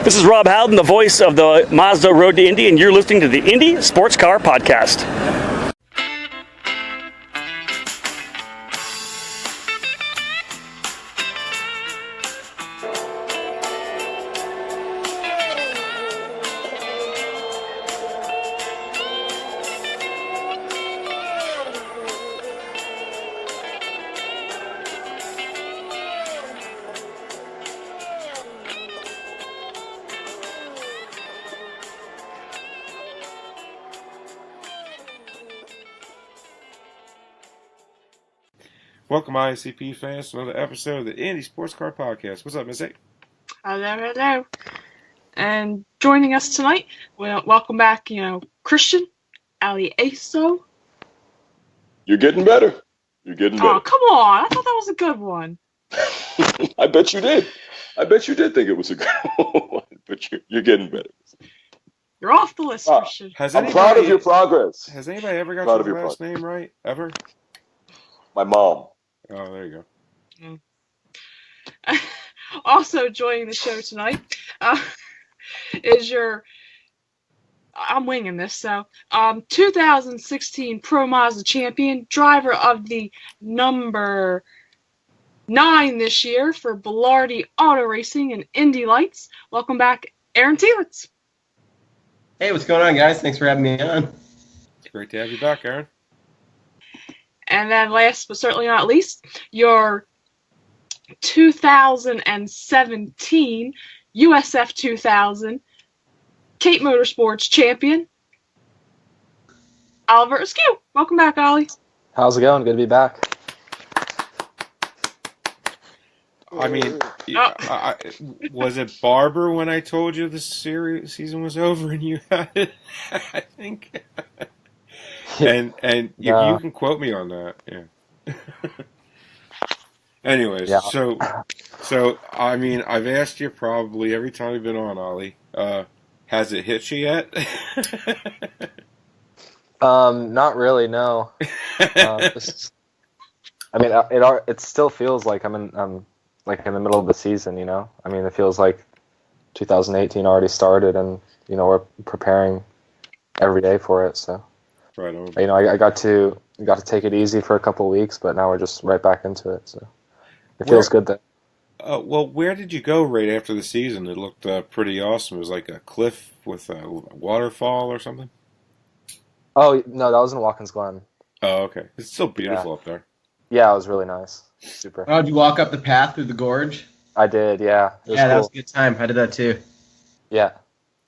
This is Rob Howden, the voice of the Mazda Road to Indy, and you're listening to the Indy Sports Car Podcast. Welcome, ICP fans, to another episode of the Indy Sports Car Podcast. What's up, Miss A? Hello. And joining us tonight, well, welcome back, Christian, Ali Aso. You're getting better. You're getting better. Oh, come on. I thought that was a good one. I bet you did. I bet you did think it was a good one, but you're getting better. You're off the list, Christian. I'm proud of your progress. Has anybody ever got your last name right? Ever? My mom. Oh, there you go. Also joining the show tonight is I'm winging this, so 2016 Pro Mazda champion, driver of the number 9 this year for Bilardi Auto Racing and Indy Lights. Welcome back, Aaron Telitz. Hey, what's going on, guys? Thanks for having me on. It's great to have you back, Aaron. And then last but certainly not least, your 2017 USF 2000 Cape Motorsports champion, Oliver Askew. Welcome back, Ollie. How's it going? Good to be back. I mean, was it Barber when I told you the season was over and you had it? I think. And you can quote me on that, yeah. Anyways, yeah. So I mean, I've asked you probably every time you've been on, Ollie. Has it hit you yet? Not really, no. It still feels like I'm like in the middle of the season, I mean, it feels like 2018 already started, and we're preparing every day for it, so. Right on. I got to take it easy for a couple of weeks, but now we're just right back into it. So it feels good. Well, where did you go right after the season? It looked pretty awesome. It was like a cliff with a waterfall or something. Oh no, that was in Watkins Glen. Oh, okay. It's still beautiful up there. Yeah, it was really nice. Super. Oh, did you walk up the path through the gorge? I did. Yeah. It was cool. That was a good time. I did that too. Yeah.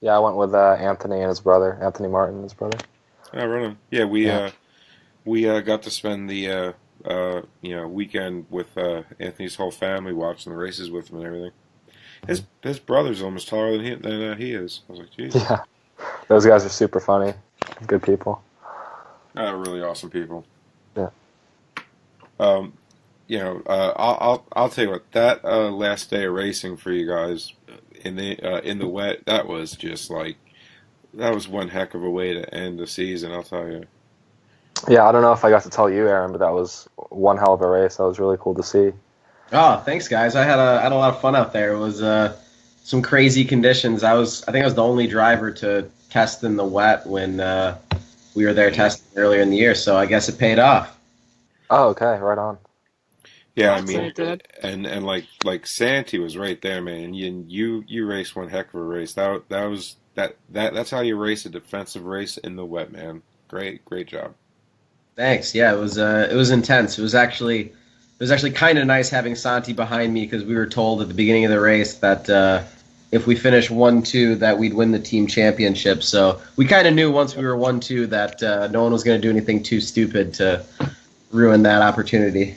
I went with Anthony and his brother, Anthony Martin and his brother. Oh, right on. Yeah, we got to spend the weekend with Anthony's whole family, watching the races with him and everything. His brother's almost taller than he is. I was like, geez. Yeah, those guys are super funny, good people. Really awesome people. Yeah. I'll tell you what, that last day of racing for you guys in the wet, that was just like. That was one heck of a way to end the season, I'll tell you. Yeah, I don't know if I got to tell you, Aaron, but that was one hell of a race. That was really cool to see. Oh, thanks, guys. I had a lot of fun out there. It was some crazy conditions. I think I was the only driver to test in the wet when we were there testing earlier in the year, so I guess it paid off. Oh, okay, right on. Yeah, I mean, and like Santi was right there, man. You raced one heck of a race. That's how you race a defensive race in the wet, man. Great job. Thanks. Yeah, it was intense. It was actually kind of nice having Santi behind me because we were told at the beginning of the race that if we finished 1-2 that we'd win the team championship. So we kind of knew once we were 1-2 that no one was going to do anything too stupid to ruin that opportunity.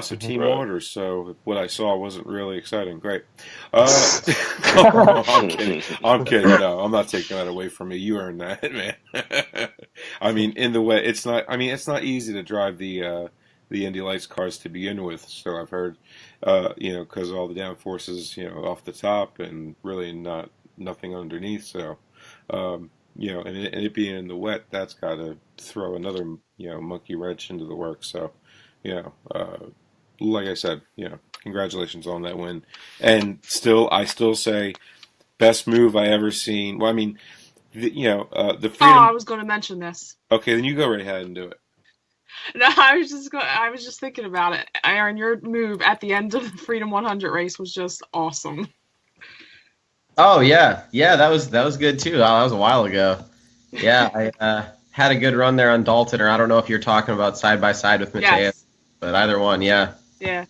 So team orders. So what I saw wasn't really exciting. Great. I'm kidding. No, I'm not taking that away from you. You earned that, man. I mean, in the way, it's not easy to drive the Indy Lights cars to begin with. So I've heard, because of all the downforces, off the top and really nothing underneath. So, and it being in the wet, that's got to throw another, monkey wrench into the works. So. Like I said, congratulations on that win. And I still say best move I ever seen. Well, I mean, the Oh, freedom. I was going to mention this. Okay, then you go right ahead and do it. No, I was just thinking about it. Aaron, your move at the end of the Freedom 100 race was just awesome. Oh yeah, that was good too. Oh, that was a while ago. Yeah, I had a good run there on Dalton, or I don't know if you're talking about side by side with Mateus, Yes. but either one, yeah. Yeah.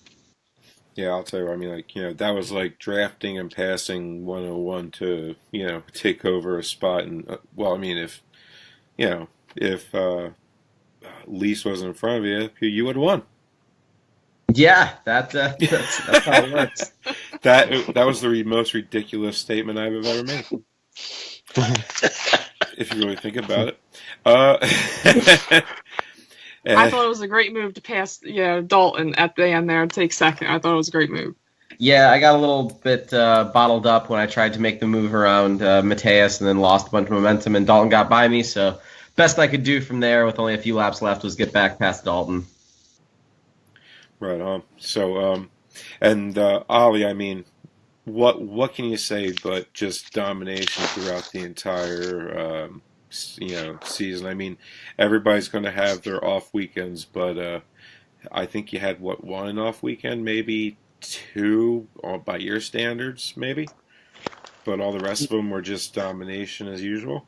Yeah, I'll tell you. I mean, like, that was like drafting and passing 101 to take over a spot. And well, I mean, if Lease wasn't in front of you, you would have won. Yeah, that's how it works. That was the most ridiculous statement I've ever made. If you really think about it. I thought it was a great move to pass, Dalton at the end there and take second. I thought it was a great move. Yeah, I got a little bit bottled up when I tried to make the move around Mateus and then lost a bunch of momentum, and Dalton got by me, so best I could do from there with only a few laps left was get back past Dalton. Right on. So, and Ollie, I mean, what can you say but just domination throughout the entire season? I mean, everybody's going to have their off weekends, but I think you had one off weekend, maybe two by your standards, maybe, but all the rest of them were just domination as usual.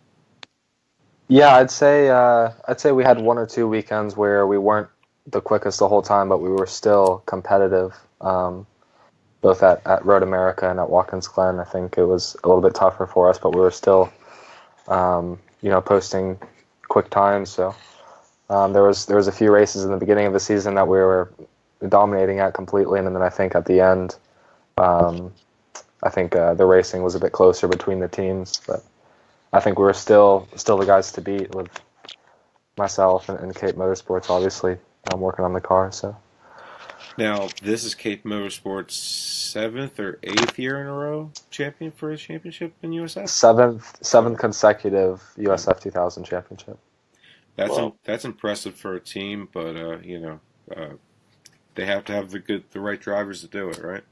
Yeah, I'd say we had one or two weekends where we weren't the quickest the whole time, but we were still competitive. Both at Road America and at Watkins Glen, I think it was a little bit tougher for us, but we were still, posting quick times. So there was a few races in the beginning of the season that we were dominating at completely, and then I think at the end, the racing was a bit closer between the teams, but I think we were still the guys to beat with myself and Cape Motorsports, obviously. I'm working on the car, so. Now, this is Cape Motorsports' 7th or 8th year in a row champion for his championship in USF? Seventh consecutive USF 2000 championship. That's impressive for a team, but they have to have the right drivers to do it, right?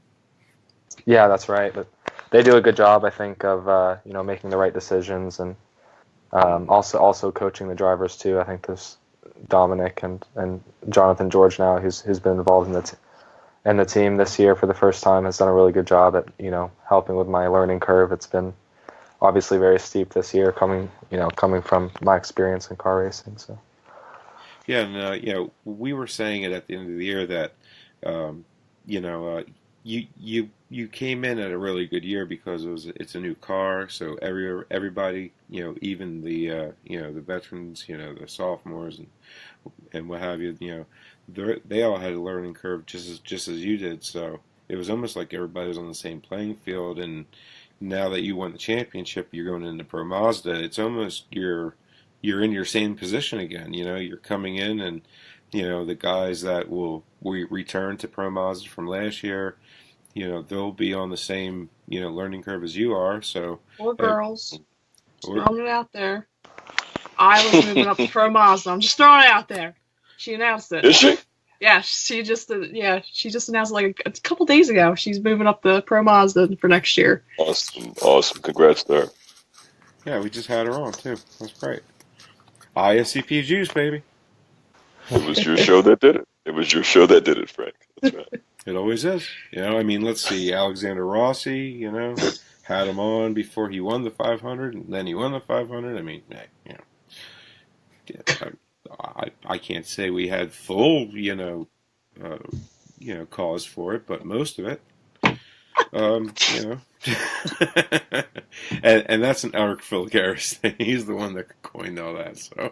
Yeah, that's right. But they do a good job, I think, of making the right decisions and also coaching the drivers too. I think there's Dominic and Jonathan George now, who's been involved in the team this year for the first time, has done a really good job at helping with my learning curve. It's been obviously very steep this year, coming from my experience in car racing. So yeah, and we were saying it at the end of the year that you came in at a really good year because it's a new car, so everybody, even the the veterans, the sophomores and what have you, they all had a learning curve just as you did. So it was almost like everybody was on the same playing field. And now that you won the championship, you're going into Pro Mazda. It's almost you're in your same position again. You're coming in, and the guys that will return to Pro Mazda from last year, they'll be on the same learning curve as you are. So or girls, throwing it out there. I was moving up to Pro Mazda. I'm just throwing it out there. She announced it. Is she? Yeah, she just announced like a couple days ago. She's moving up the Pro Mazda for next year. Awesome. Congrats to her. Yeah, we just had her on too. That's great. ISCP juice, baby. It was your show that did it. Frank. That's right. It always is. Let's see. Alexander Rossi, had him on before he won the 500, and then he won the 500. I can't say we had full, cause for it, but most of it, and that's an Eric Filgaris thing. He's the one that coined all that. So,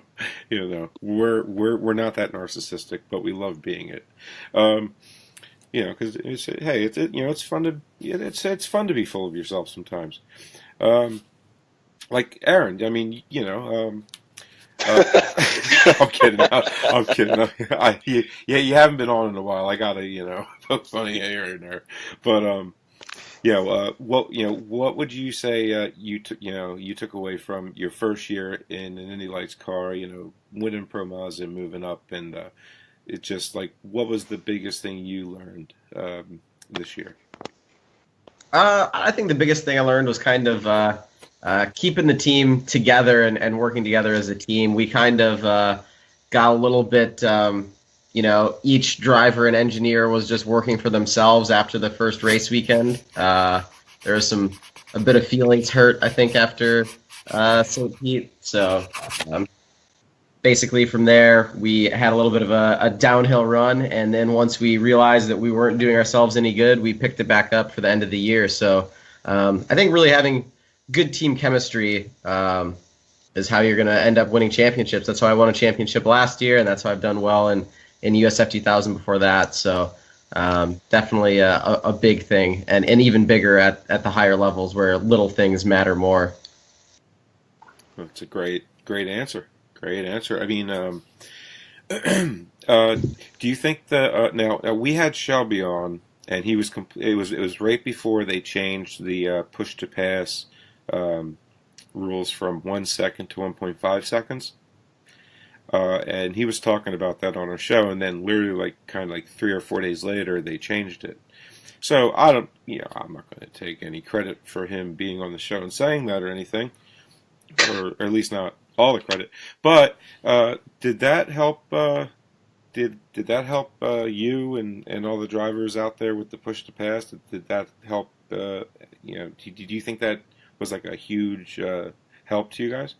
we're not that narcissistic, but we love being it. Because it's fun to it's fun to be full of yourself sometimes. Like Aaron, I'm kidding. I'm kidding. You haven't been on in a while. I gotta, poke funny here and there. But what would you say you took away from your first year in an Indy Lights car? Winning Pro Mazda and moving up, and it's just like, what was the biggest thing you learned this year? I think the biggest thing I learned was kind of keeping the team together and working together as a team. We kind of got a little bit, each driver and engineer was just working for themselves after the first race weekend. There was a bit of feelings hurt, I think, after St. Pete. So basically from there, we had a little bit of a downhill run. And then once we realized that we weren't doing ourselves any good, we picked it back up for the end of the year. So I think really having good team chemistry is how you're going to end up winning championships. That's how I won a championship last year, and that's how I've done well in USF 2000 before that. So definitely a big thing, and even bigger at the higher levels where little things matter more. That's a great answer. Great answer. I mean, do you think that now we had Shelby on, and he was it was right before they changed the push to pass rules from 1 second to 1.5 seconds, and he was talking about that on our show, and then literally like 3 or 4 days later they changed it. So I'm not going to take any credit for him being on the show and saying that or anything, or at least not all the credit. But did that help? Did that help you and all the drivers out there with the push to pass? Did that help? Did you think that was like a huge help to you guys?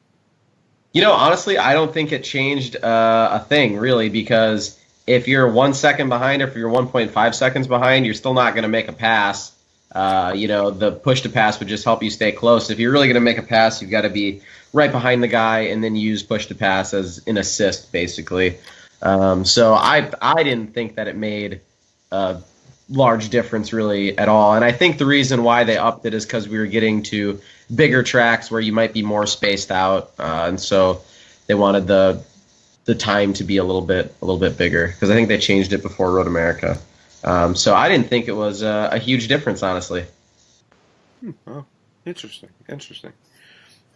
Honestly, I don't think it changed a thing really, because if you're 1 second behind or if you're 1.5 seconds behind, you're still not going to make a pass. The push to pass would just help you stay close. If you're really going to make a pass, you've got to be right behind the guy and then use push to pass as an assist, basically. So I didn't think that it made a large difference really at all. And I think the reason why they upped it is because we were getting to bigger tracks where you might be more spaced out, and so they wanted the time to be a little bit bigger, because I think they changed it before Road America. So I didn't think it was a huge difference, honestly. Oh, interesting.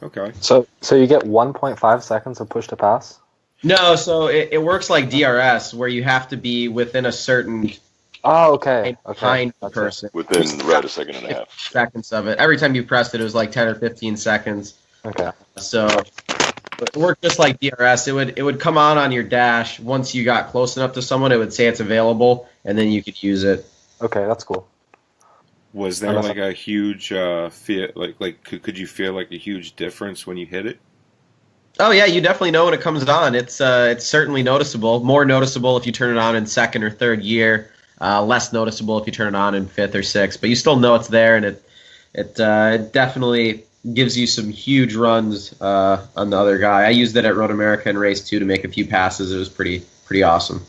Okay. So you get 1.5 seconds of push to pass? No, so it works like DRS, where you have to be within a certain behind the person. Within a second and a half. Seconds of it. Every time you pressed it, it was like 10 or 15 seconds. Okay. So it worked just like DRS. It would come on your dash. Once you got close enough to someone, it would say it's available, and then you could use it. Okay, that's cool. Was there like a huge feel? Could you feel like a huge difference when you hit it? Oh yeah, you definitely know when it comes on. It's certainly noticeable. More noticeable if you turn it on in second or third gear. Less noticeable if you turn it on in fifth or sixth. But you still know it's there, and it definitely gives you some huge runs on the other guy. I used it at Road America in race 2 to make a few passes. It was pretty awesome.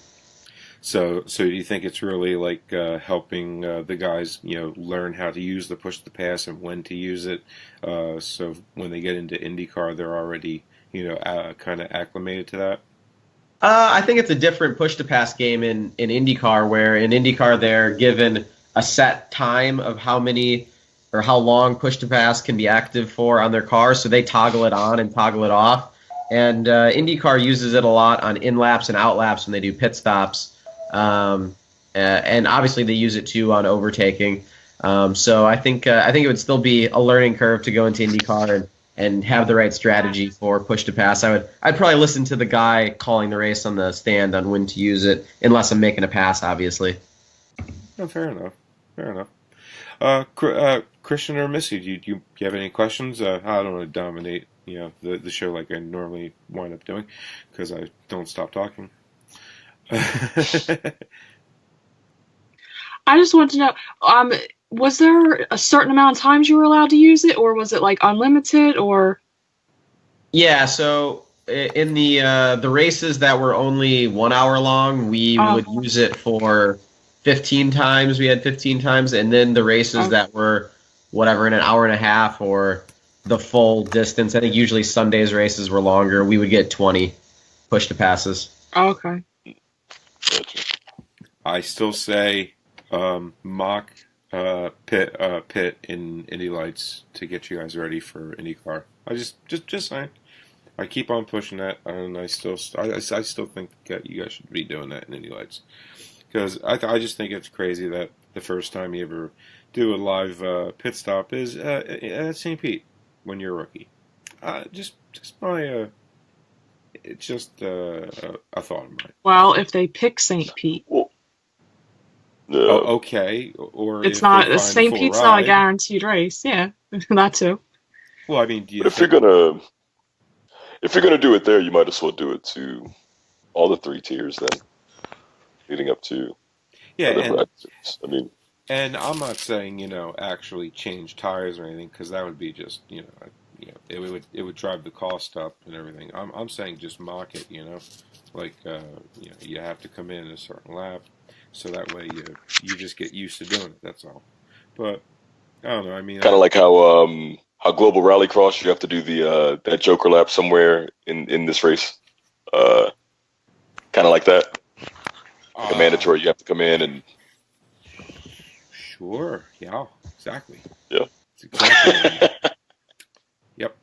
So do you think it's really like helping the guys, learn how to use the push to pass and when to use it? So when they get into IndyCar, they're already, kind of acclimated to that? I think it's a different push to pass game in IndyCar, where in IndyCar they're given a set time of how many or how long push to pass can be active for on their car, so they toggle it on and toggle it off. And IndyCar uses it a lot on in-laps and out-laps when they do pit stops. And obviously they use it too on overtaking. So I think it would still be a learning curve to go into IndyCar and have the right strategy for push to pass. I'd probably listen to the guy calling the race on the stand on when to use it, unless I'm making a pass, obviously. No, fair enough. Christian or Missy, do you have any questions? I don't want to dominate the show like I normally wind up doing, because I don't stop talking. I just want to know, was there a certain amount of times you were allowed to use it, or was it like unlimited, or? Yeah, so in the races that were only 1 hour long, we would use it for 15 times. We had 15 times, and then the races that were whatever in an hour and a half or the full distance. I think usually Sunday's races were longer. We would get 20 push to passes. Okay. I still say mock pit in Indy Lights to get you guys ready for IndyCar. I just saying. I keep on pushing that, and I still think that you guys should be doing that in Indy Lights, because I just think it's crazy that the first time you ever do a live pit stop is at St. Pete when you're a rookie. Just my it's just a thought of mine. Well, if they pick St. Pete, Well, yeah. Oh, okay, or it's if not they find St. full Pete's not a ride. guaranteed race. Yeah, that too. Well, I mean, do you But if you're think, gonna do it there, you might as well do it to all the 3 tiers then, leading up to yeah, other and practices. I mean, I'm not saying actually change tires or anything because that would be just it would drive the cost up and everything. I'm saying just mock it, like you have to come in a certain lap, so that way you just get used to doing it. That's all. But I don't know. I mean, kind of like how Global Rallycross, you have to do the that Joker lap somewhere in this race. Kind of like that. Like a mandatory, you have to come in and. Sure. Yeah. Exactly. Yeah. That's exactly. Yep.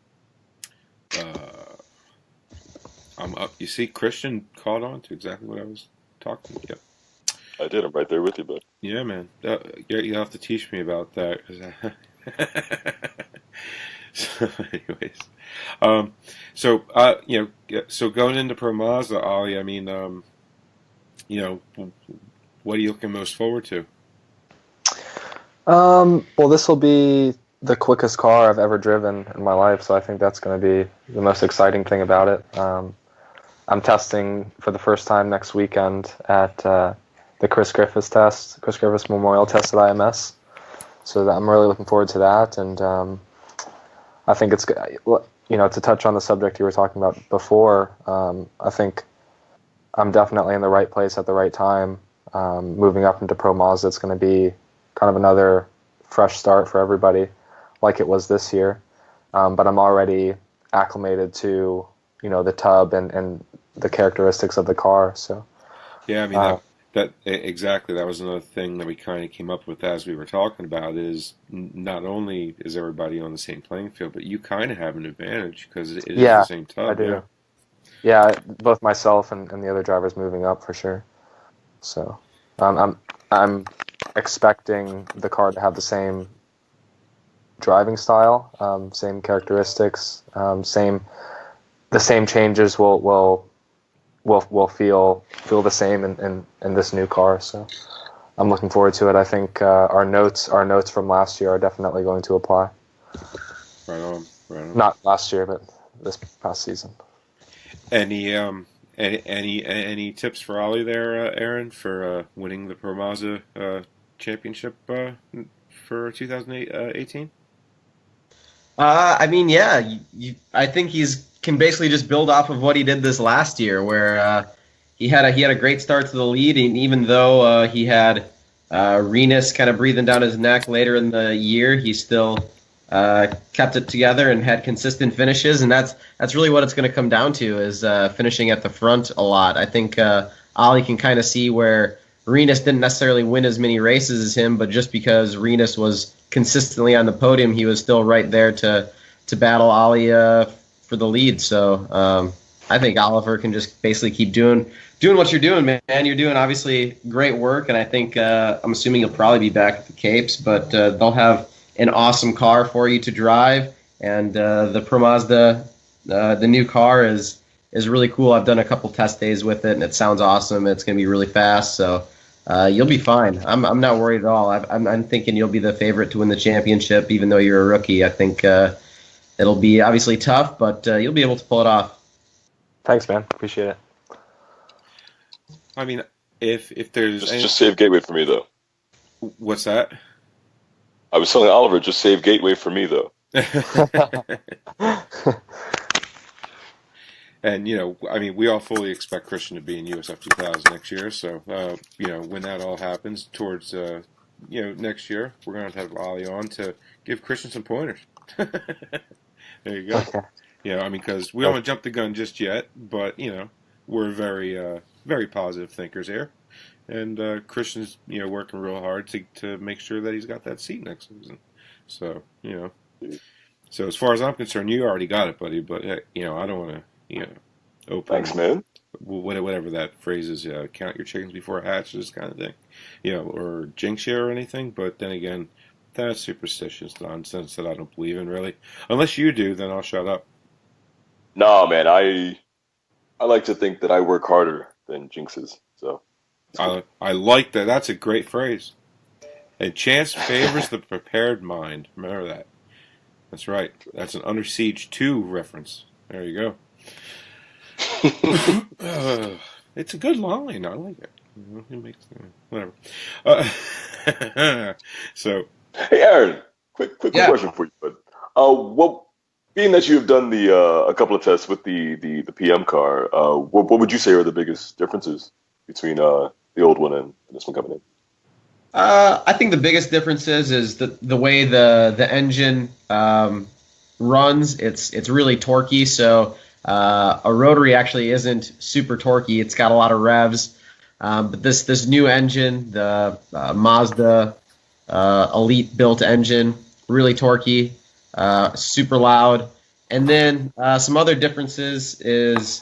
I'm up. You see, Christian caught on to exactly what I was talking about. Yep. I did. I'm right there with you, bud. Yeah, man. You have to teach me about that. 'Cause so, anyways, so going into Pro Mazda, Ollie. I mean, what are you looking most forward to? Well, this will be the quickest car I've ever driven in my life, so I think that's going to be the most exciting thing about it. I'm testing for the first time next weekend at the Chris Griffiths Memorial Test at IMS. So I'm really looking forward to that, and I think it's, to touch on the subject you were talking about before, I think I'm definitely in the right place at the right time. Moving up into Pro Mazda, it's going to be kind of another fresh start for everybody, like it was this year. But I'm already acclimated to, the tub and the characteristics of the car. So yeah, I mean that exactly. That was another thing that we kind of came up with as we were talking about. Is not only is everybody on the same playing field, but you kind of have an advantage because it is the same tub. I do. Yeah, both myself and the other drivers moving up for sure. So I'm expecting the car to have the same driving style, same characteristics, the same changes will feel the same in this new car. So I'm looking forward to it. I think our notes from last year are definitely going to apply. Right on. Not last year, but this past season. Any tips for Ollie there, Aaron, for winning the Pro Mazda championship for 2018? I mean, yeah, I think can basically just build off of what he did this last year, where he had a great start to the lead, and even though he had Renus kind of breathing down his neck later in the year, he still kept it together and had consistent finishes, and that's really what it's going to come down to is finishing at the front a lot. I think Ollie can kind of see where Renus didn't necessarily win as many races as him, but just because Renus was consistently on the podium, he was still right there to battle Ollie for the lead. So I think Oliver can just basically keep doing what you're doing, man. You're doing obviously great work, and I think I'm assuming you'll probably be back at the Capes, but they'll have an awesome car for you to drive, and the Pro Mazda, the new car is really cool. I've done a couple test days with it, and it sounds awesome. It's going to be really fast, so you'll be fine. I'm not worried at all. I'm thinking you'll be the favorite to win the championship, even though you're a rookie. I think it'll be obviously tough, but you'll be able to pull it off. Thanks, man. Appreciate it. I mean, if there's just save Gateway for me though. What's that? I was telling Oliver, just save Gateway for me though. And I mean, we all fully expect Christian to be in USF 2000 next year. So when that all happens towards next year, we're going to have Ollie on to give Christian some pointers. There you go. Okay. I mean, because we don't want to jump the gun just yet, but we're very very positive thinkers here, and Christian's working real hard to make sure that he's got that seat next season. So so as far as I'm concerned, you already got it, buddy. But I don't want to open. Thanks, man. Whatever that phrase is, count your chickens before hatches kind of thing, or jinx you or anything. But then again, That's superstitious nonsense that I don't believe in, really. Unless you do, then I'll shut up. Nah, man, I like to think that I work harder than jinxes. So I like that. That's a great phrase. And chance favors the prepared mind. Remember that. That's right. That's an Under Siege 2 reference. There you go. It's a good line. I like it. It makes whatever. So, hey, Aaron, quick Yeah. question for you. But what, being that you have done the a couple of tests with the PM car, what would you say are the biggest differences between the old one and this one coming in? I think the biggest difference is the way the engine runs. It's really torquey. So a rotary actually isn't super torquey. It's got a lot of revs. But this new engine, the Mazda Elite built engine, really torquey, super loud. And then some other differences is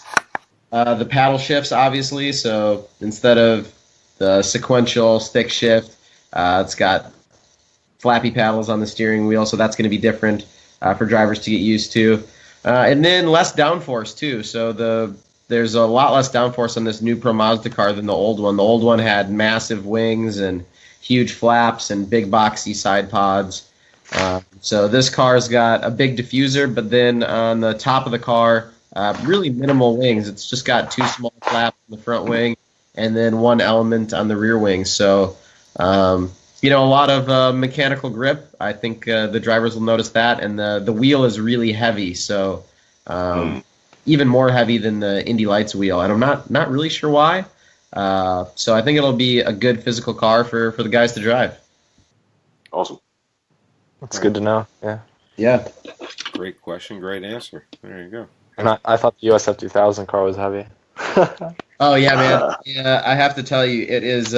the paddle shifts, obviously. So instead of the sequential stick shift, it's got flappy paddles on the steering wheel, so that's going to be different for drivers to get used to. And then less downforce, too. So there's a lot less downforce on this new Pro Mazda car than the old one. The old one had massive wings and huge flaps and big boxy side pods. So this car's got a big diffuser, but then on the top of the car, really minimal wings. It's just got two small flaps on the front wing and then one element on the rear wing. So, a lot of mechanical grip. I think the drivers will notice that. And the wheel is really heavy. So even more heavy than the Indy Lights wheel. And I'm not really sure why. So I think it'll be a good physical car for the guys to drive. Awesome. That's good to know. Yeah. Yeah. great question, great answer. There you go. And I thought the USF 2000 car was heavy. Oh yeah, man. Yeah, I have to tell you, it is.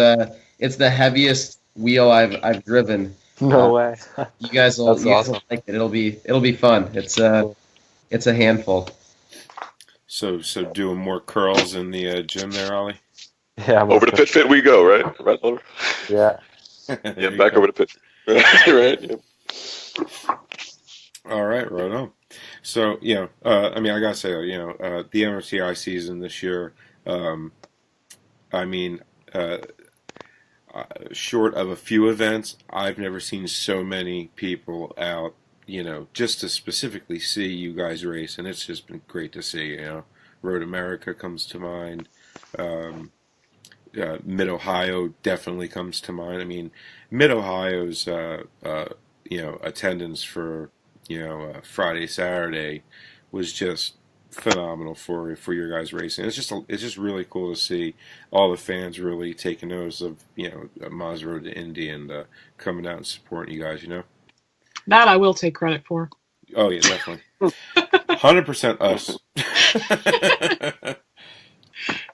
It's the heaviest wheel I've driven. No way. You guys will Awesome. like it. It'll be fun. It's a handful. So doing more curls in the gym there, Ollie? Yeah. I'm Over to Pit Fit we go, right? Right, Oliver? Yeah. There Yeah, you back go. over to Pit Fit. Right? Yep. All right, right on. So, I gotta say, the MRTI season this year, short of a few events, I've never seen so many people out, just to specifically see you guys race, and it's just been great to see. Road America comes to mind. Mid Ohio definitely comes to mind. I mean, Mid Ohio's attendance for Friday, Saturday was just phenomenal for your guys racing. It's just really cool to see all the fans really taking notice of Mazda Road to Indy and coming out and supporting you guys. That I will take credit for. Oh yeah, definitely, 100% us.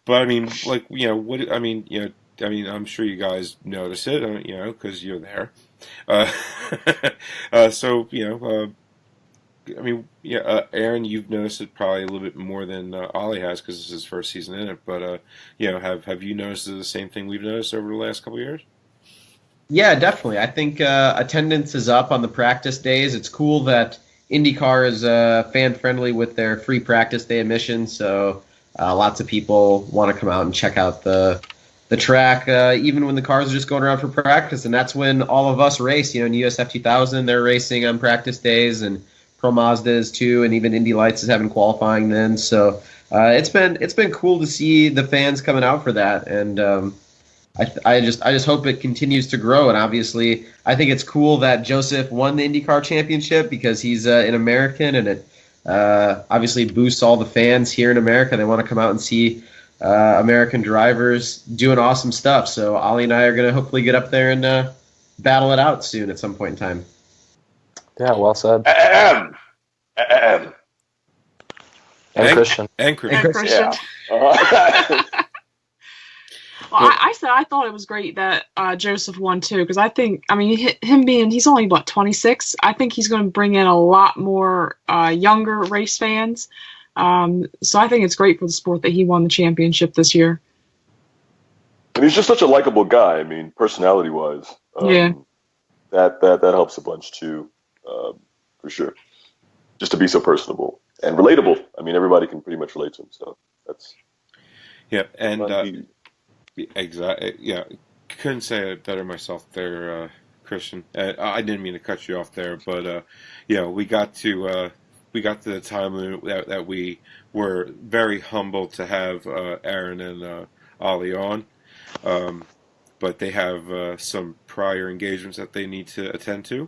But I mean, I'm sure you guys notice it, because you're there. Aaron, you've noticed it probably a little bit more than Ollie has because it's his first season in it. But have you noticed the same thing we've noticed over the last couple of years? Yeah, definitely. I think attendance is up on the practice days. It's cool that IndyCar is fan friendly with their free practice day admission. So lots of people want to come out and check out the track, even when the cars are just going around for practice. And that's when all of us race. In USF 2000, they're racing on practice days, and Pro Mazda is too, and even Indy Lights is having qualifying then. So it's been cool to see the fans coming out for that, and I just hope it continues to grow. And obviously, I think it's cool that Joseph won the IndyCar championship because he's an American, and it obviously boosts all the fans here in America. They want to come out and see American drivers doing awesome stuff. So Ollie and I are going to hopefully get up there and battle it out soon at some point in time. Yeah, well said. And And Christian. And Christian. And Christian. Yeah. Well, I said I thought it was great that Joseph won too, because I think, he's only 26. I think he's going to bring in a lot more younger race fans. So I think it's great for the sport that he won the championship this year. And he's just such a likable guy. Personality-wise. Yeah. that helps a bunch too, for sure. Just to be so personable and relatable. I mean, everybody can pretty much relate to him. So that's and exactly. Yeah, couldn't say it better myself there, Christian. I didn't mean to cut you off there, but we got to the time limit that we were very humbled to have Aaron and Ollie on. But they have some prior engagements that they need to attend to.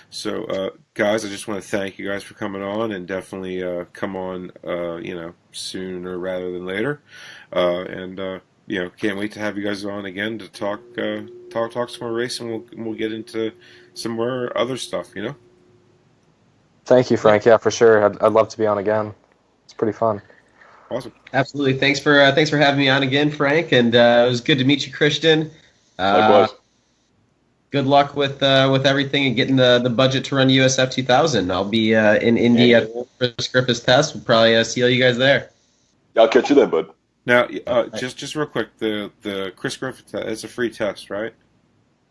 So, guys, I just want to thank you guys for coming on, and definitely come on, sooner rather than later. Can't wait to have you guys on again to talk some more racing. We'll get into some more other stuff. Thank you, Frank. Yeah, for sure. I'd love to be on again. It's pretty fun. Awesome. Absolutely. Thanks for having me on again, Frank. And it was good to meet you, Christian. likewise. Good luck with everything and getting the budget to run USF 2000. I'll be in Indy at Chris Griffith's test. We'll probably see all you guys there. I'll catch you then, bud. Now, just real quick, the Chris Griffith test, it's a free test, right?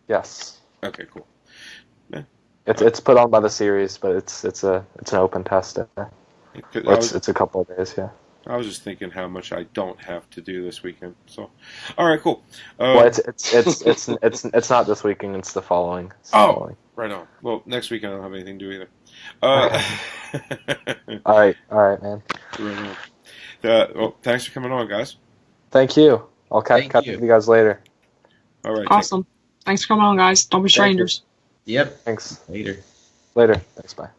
Yes. Okay, cool. Yeah. It's put on by the series, but it's an open test. It's a couple of days. Yeah. I was just thinking how much I don't have to do this weekend. So, all right, cool. Well, it's not this weekend. It's the following. Right on. Well, next weekend I don't have anything to do either. All right, man. Right on. Well, thanks for coming on, guys. Thank you. I'll catch up with you guys later. All right. Awesome. Thanks for coming on, guys. Don't be strangers. Yep. Thanks. Later. Thanks. Bye.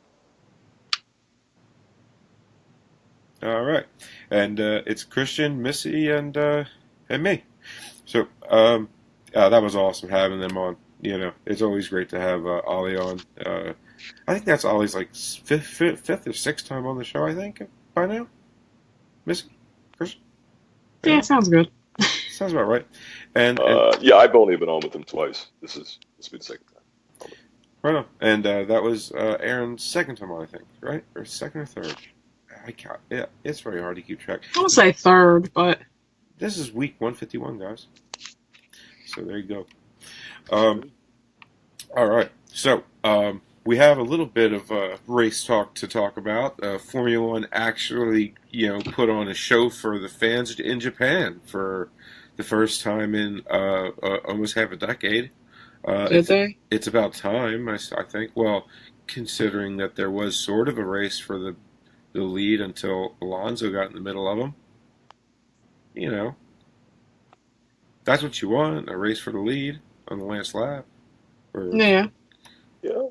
All right, and it's Christian, Missy, and me. So that was awesome having them on. It's always great to have Ollie on. I think that's Ollie's like fifth or sixth time on the show. I think by now. Missy, Christian. Yeah, sounds good. Sounds about right. And I've only been on with him twice. This will be the second time. Right on. And that was Aaron's second time on, I think, right? Or second or third? I can't. Yeah, it's very hard to keep track. I would say third, but this is week 151, guys. So there you go. All right. So we have a little bit of race talk to talk about. Formula One actually, put on a show for the fans in Japan for the first time in almost half a decade. did they? It's about time, I think. Well, considering that there was sort of a race for the lead until Alonso got in the middle of them. That's what you want, a race for the lead on the last lap. Yeah. Yeah,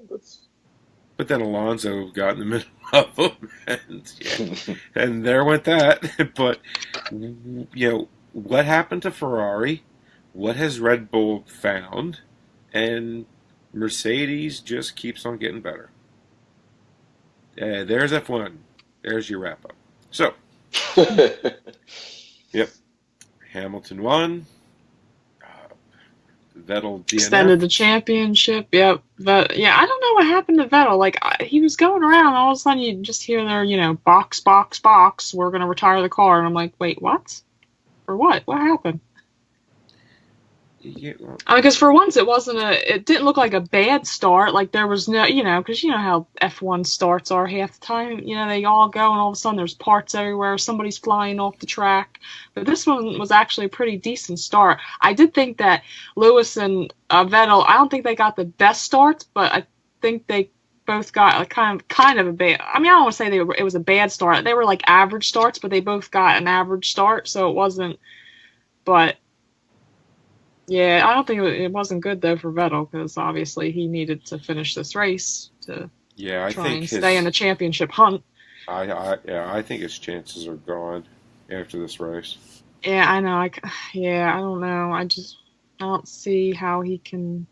But then Alonso got in the middle of them, and there went that. But, what happened to Ferrari? What has Red Bull found? And Mercedes just keeps on getting better. There's F1. There's your wrap-up. So, yep. Hamilton won. Vettel DNF. Extended the championship. Yep. Yeah, I don't know what happened to Vettel. Like, he was going around, all of a sudden you just hear there, box, box, box, we're going to retire the car. And I'm like, wait, what? For what? What happened? Yeah, well, Because for once it didn't look like a bad start. Like there was no, because you know how F1 starts are half the time. They all go and all of a sudden there's parts everywhere. Somebody's flying off the track. But this one was actually a pretty decent start. I did think that Lewis and Vettel, I don't think they got the best starts, but I think they both got like kind of a bad. I mean, I don't want to say it was a bad start. They were like average starts, but they both got an average start, so it wasn't. But yeah, I don't think it wasn't good though for Vettel because obviously he needed to finish this race to try and stay in the championship hunt. I think his chances are gone after this race. Yeah, I know. I don't know. I don't see how he can.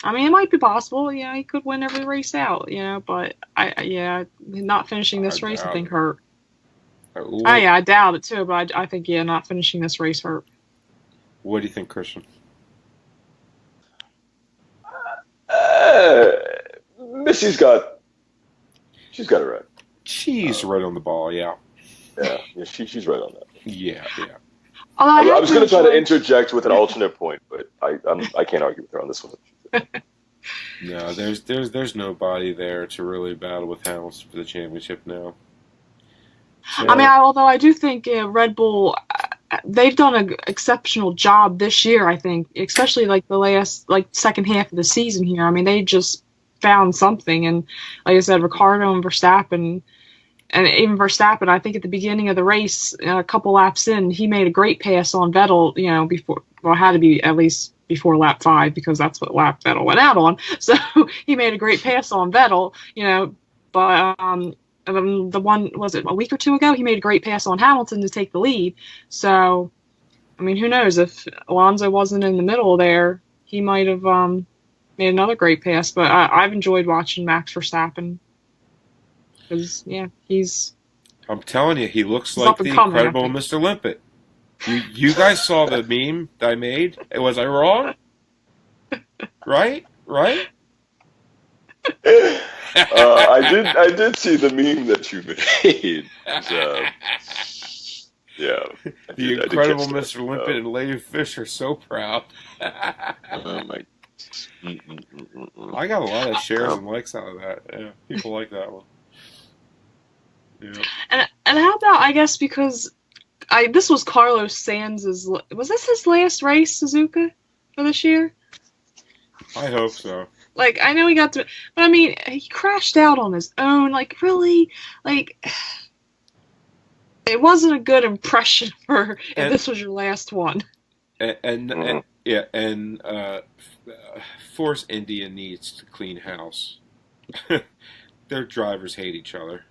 I mean, it might be possible. Yeah, he could win every race out. But not finishing this race I think hurt. I doubt it too. But I think not finishing this race hurt. What do you think, Christian? Missy's got it right. She's right on the ball, yeah. Yeah, she's right on that. Yeah. Although I was going to try to interject with an alternate point, but I can't argue with her on this one. No, there's nobody there to really battle with Hamilton for the championship now. So, I mean, although I do think Red Bull, they've done an exceptional job this year. I think, especially like the last second half of the season here. I mean, they just found something, and like I said, Ricciardo and Verstappen. And even Verstappen, I think at the beginning of the race, a couple laps in, he made a great pass on Vettel, before, well, it had to be at least before lap 5 because that's what lap Vettel went out on. So he made a great pass on Vettel, but the one, was it a week or two ago, he made a great pass on Hamilton to take the lead. So, I mean, who knows, if Alonso wasn't in the middle there, he might have made another great pass. But I've enjoyed watching Max Verstappen. Because, I'm telling you, he looks like the incredible Mr. Limpet. You guys saw the meme that I made? Was I wrong? Right? I did see the meme that you made. Yeah. The incredible Mr. Limpet and Lady Fish are so proud. Oh my. I got a lot of shares and likes out of that. Yeah, people like that one. Yeah. And how about, I guess, because this was Carlos Sainz's, was this his last race, Suzuka, for this year? I hope so. Like, I know he got to, but I mean, he crashed out on his own. Like, really, like, it wasn't a good impression if this was your last one. And Force India needs to clean house. Their drivers hate each other.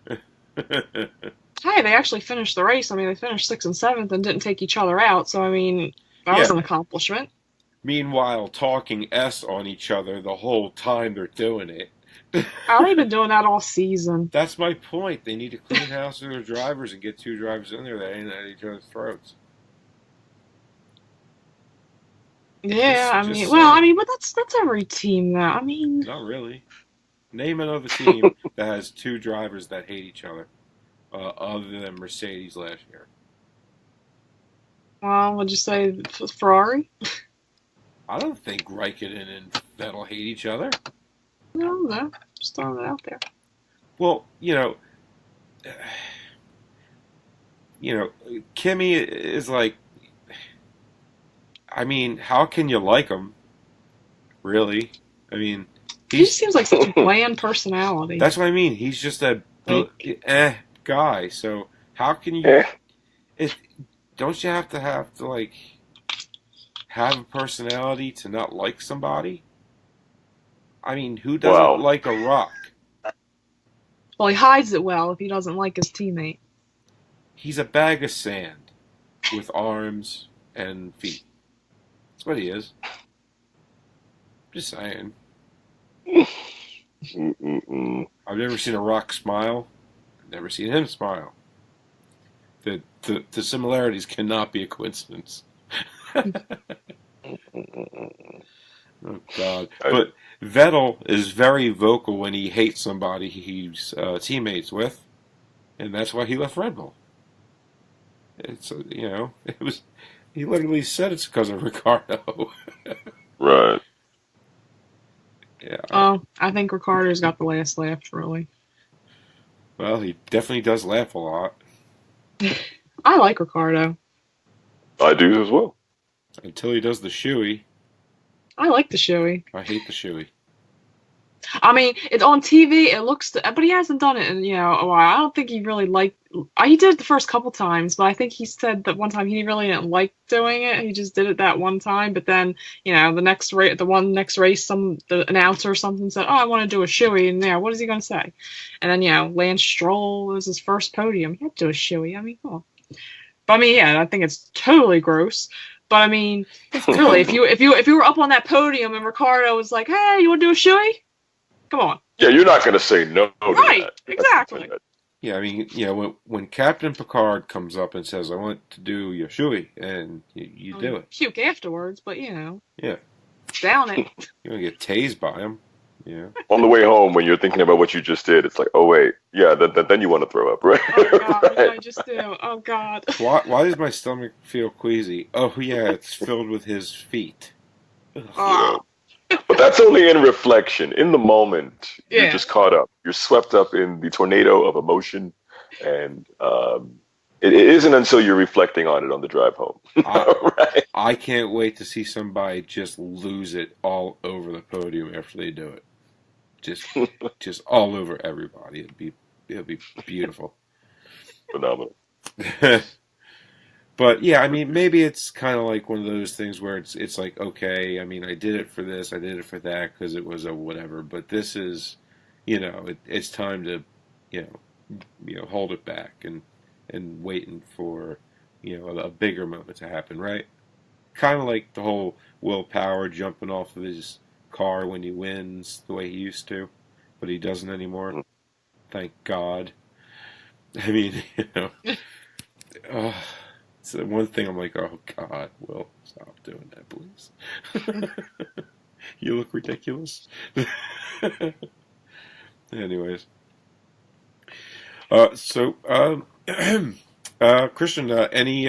Hey, they actually finished the race. I mean, they finished 6th and 7th and didn't take each other out. So, I mean, that was an accomplishment. Meanwhile, talking S on each other the whole time they're doing it. They've been doing that all season. That's my point. They need to clean house with their drivers and get 2 drivers in there that ain't at each other's throats. Yeah, but that's every team though. I mean, not really. Name another team that has 2 drivers that hate each other, other than Mercedes last year. Well, would you say Ferrari? I don't think Raikkonen and Vettel hate each other. No, just throwing it out there. Well, Kimi is like, I mean, how can you like him? Really? I mean, he just seems like such a bland personality. That's what I mean. He's just a guy. So how can you? Don't you have to like have a personality to not like somebody? I mean, who doesn't like a rock? Well, he hides it well if he doesn't like his teammate. He's a bag of sand with arms and feet. That's what he is. Just saying. I've never seen a rock smile. I've never seen him smile. The similarities cannot be a coincidence. Oh, God. But Vettel is very vocal when he hates somebody he's teammates with, and that's why he left Red Bull. It's it was. He literally said it's because of Ricciardo. Right. Yeah. Oh, I think Ricciardo's got the last laugh, really. Well, he definitely does laugh a lot. I like Ricciardo. I do as well. Until he does the shoey. I like the shoey. I hate the shoey. I mean, it's on TV. It looks, but he hasn't done it in a while. I don't think he really liked. He did it the first couple times, but I think he said that one time he really didn't like doing it. He just did it that one time. But then, the next race, the announcer or something said, "Oh, I want to do a shoey," and what is he going to say? And then, Lance Stroll was his first podium. He had to do a shoey. I mean, cool. But I mean, I think it's totally gross. But I mean, really, if you were up on that podium and Ricciardo was like, "Hey, you want to do a shoey?" Come on. Yeah, you're not going to say no to right, that. Exactly. Yeah, I mean, when Captain Picard comes up and says, "I want to do your shoey," and you do it. Puke afterwards, but Yeah. Down it. You're going to get tased by him. Yeah. On the way home, when you're thinking about what you just did, it's like, oh, wait. Yeah, then you want to throw up, right? Oh, God, what did I just do? Oh, God. Why does my stomach feel queasy? Oh, yeah, it's filled with his feet. Oh. But that's only in reflection. In the moment, Yeah. you're just caught up. You're swept up in the tornado of emotion, and it isn't until you're reflecting on it on the drive home. Right? I can't wait to see somebody just lose it all over the podium after they do it. Just all over everybody. It'll be beautiful. Phenomenal. But yeah, I mean, maybe it's kind of like one of those things where it's like, okay, I mean, I did it for this, I did it for that because it was a whatever. But this is, it's time to, hold it back and waiting for, a bigger moment to happen, right? Kind of like the whole Will Power jumping off of his car when he wins the way he used to, but he doesn't anymore. Thank God. I mean, it's the one thing I'm like, oh God, Will, stop doing that, please. You look ridiculous. Anyways, Christian, any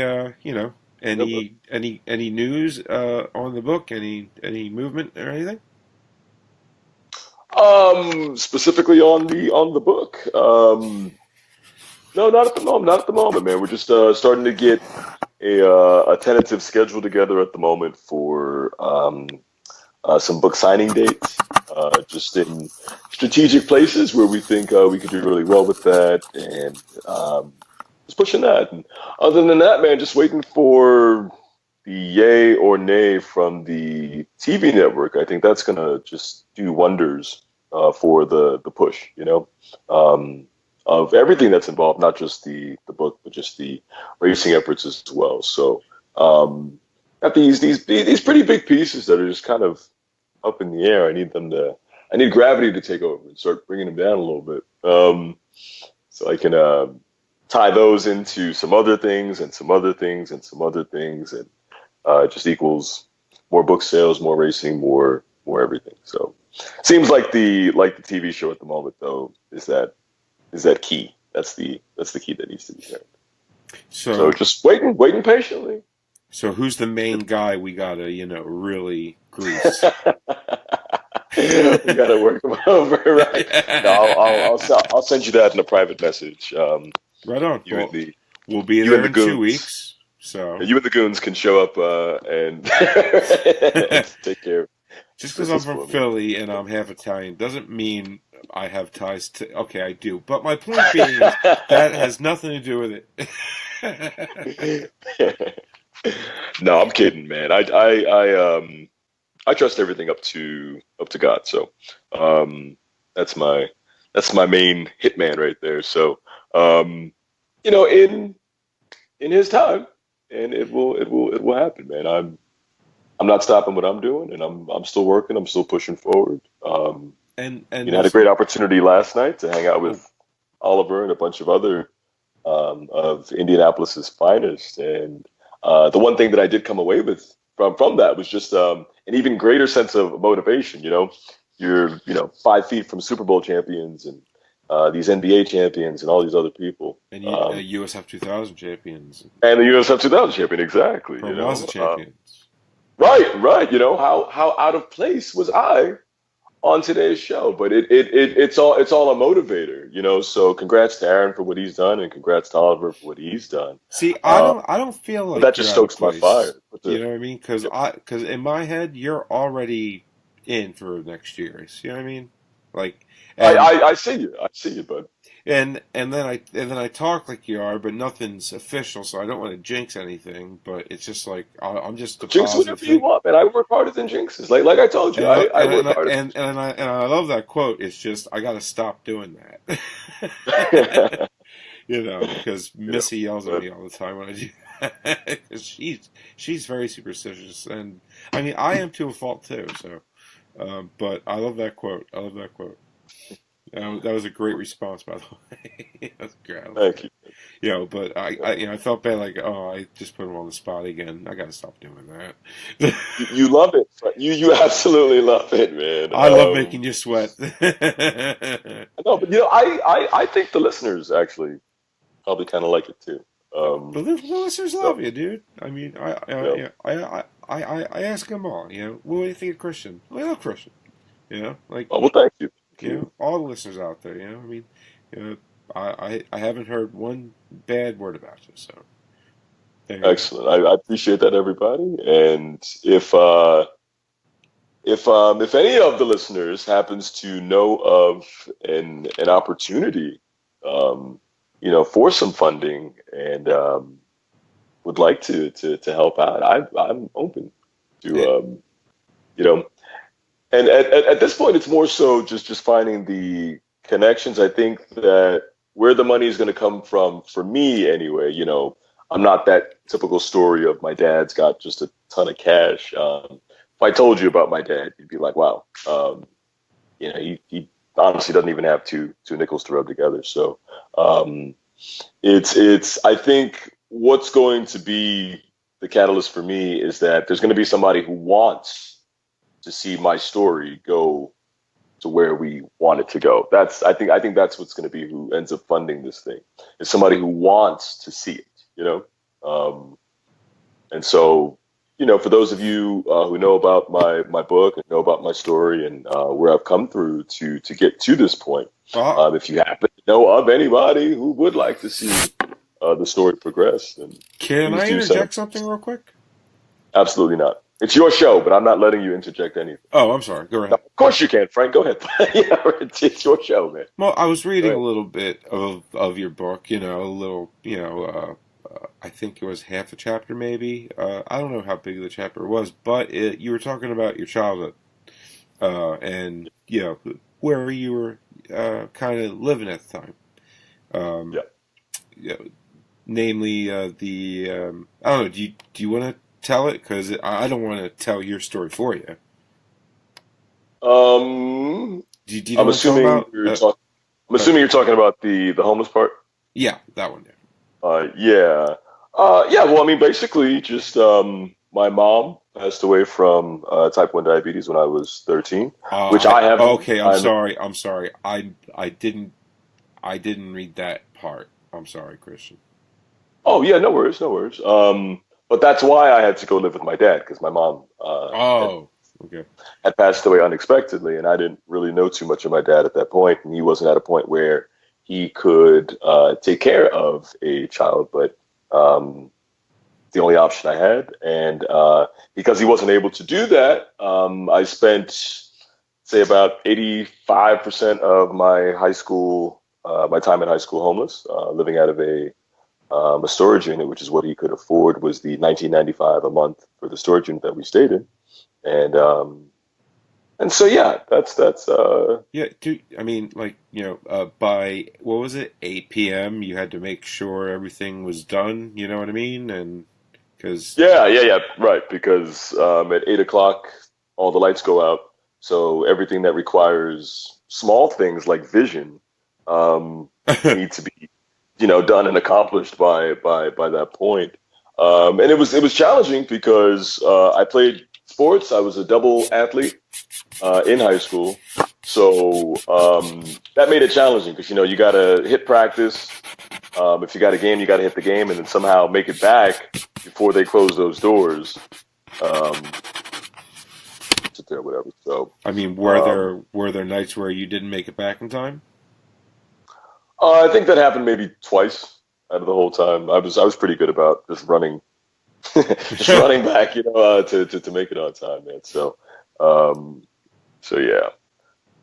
news on the book? Any movement or anything? Specifically on the book. No, not at the moment. Not at the moment, man. We're just starting to get a tentative schedule together at the moment for some book signing dates, just in strategic places where we think we could do really well with that, and just pushing that. And other than that, man, just waiting for the yay or nay from the TV network. I think that's gonna just do wonders for the push, of everything that's involved, not just the book, but just the racing efforts as well. So, got these pretty big pieces that are just kind of up in the air. I need gravity to take over and start bringing them down a little bit, so I can tie those into some other things and some other things and some other things, and it just equals more book sales, more racing, more everything. So, seems like the TV show at the moment, though, is that key. That's the key that needs to be there. So just waiting patiently. So who's the main guy we gotta, really grease? We gotta work them over, right? No, I'll send you that in a private message. Right on. We'll be you there and the in goons. 2 weeks. So you and the goons can show up and take care of it. Just because I'm from Philly and I'm half Italian doesn't mean I have ties to. Okay, I do. But my point being is that has nothing to do with it. No, I'm kidding, man. I trust everything up to God. So that's my main hitman right there. So in His time, and it will happen, man. I'm not stopping what I'm doing, and I'm still working. I'm still pushing forward. And had a great opportunity last night to hang out with Oliver and a bunch of other of Indianapolis's finest. And the one thing that I did come away with from that was just an even greater sense of motivation. You're 5 feet from Super Bowl champions and these NBA champions and all these other people. And USF 2000 champions. And the USF 2000 champion, exactly. Was the champions. Right. How out of place was I on today's show? But it's all a motivator, So congrats to Aaron for what he's done, and congrats to Oliver for what he's done. See, I don't feel like that just stokes my fire. You know what I mean? Because in my head, you're already in for next year. You know what I mean? Like, I see you, bud. And then I talk like you are, but nothing's official, so I don't want to jinx anything. But it's just like I'm just jinx whatever you want, man. I work harder than jinxes. Like I told you, I work harder. And I love that quote. It's just I got to stop doing that. Because Missy yells at me all the time when I do that. Because she's very superstitious, and I mean I am to a fault too. So, but I love that quote. That was a great response, by the way. That's great. Thank you. But I felt bad, like, I just put him on the spot again. I got to stop doing that. You love it. You absolutely love it, man. I love making you sweat. No, but I think the listeners actually probably kind of like it too. The listeners love you, dude. I mean, I ask them all, what do you think of Christian? I love Christian, like, Oh, well, thank you. all the listeners out there, I mean, I haven't heard one bad word about you, so. Excellent. I appreciate that, everybody. And if any of the listeners happens to know of an opportunity, for some funding and would like to help out, I'm open to, and at this point, it's more so just finding the connections. I think that where the money is going to come from, for me anyway, I'm not that typical story of my dad's got just a ton of cash. If I told you about my dad, you'd be like, wow, he honestly doesn't even have two nickels to rub together. So it's I think what's going to be the catalyst for me is that there's going to be somebody who wants to see my story go to where we want it to go. I think that's what's going to be who ends up funding this thing, is somebody who wants to see it, and so, for those of you who know about my book and know about my story and where I've come through to get to this point, if you happen to know of anybody who would like to see the story progress, then can I interject something real quick? Absolutely not. It's your show, but I'm not letting you interject anything. Oh, I'm sorry. Go ahead. No, of course you can, Frank. Go ahead. Yeah, it's your show, man. Well, I was reading a little bit of your book, a little, I think it was half a chapter maybe. I don't know how big the chapter was, but you were talking about your childhood and, where you were kind of living at the time. Namely, I don't know, do you want to tell it? Because I don't want to tell your story for you. Do you know I'm assuming you're talking about the homeless part. Yeah, that one. Yeah. Well, I mean, basically, just my mom passed away from type 1 diabetes when I was 13, which I have. Okay, I'm sorry. I didn't read that part. I'm sorry, Christian. Oh yeah, no worries. But that's why I had to go live with my dad, because my mom had passed away unexpectedly, and I didn't really know too much of my dad at that point, and he wasn't at a point where he could take care of a child, but the only option I had. And because he wasn't able to do that, I spent, say, about 85% of my my time in high school homeless, living out of a storage unit, which is what he could afford, was the $19.95 a month for the storage unit that we stayed in. And so, yeah, that's I mean, like, by, what was it, 8 p.m., you had to make sure everything was done, you know what I mean? And because right, because at 8 o'clock all the lights go out, so everything that requires small things like vision need to be done and accomplished by that point. And it was challenging because I played sports. I was a double athlete in high school, so that made it challenging because you got to hit practice. If you got a game, you got to hit the game, and then somehow make it back before they close those doors. Sit there, whatever. So I mean, were there nights where you didn't make it back in time? I think that happened maybe twice out of the whole time. I was pretty good about just running back, to make it on time, man. So yeah,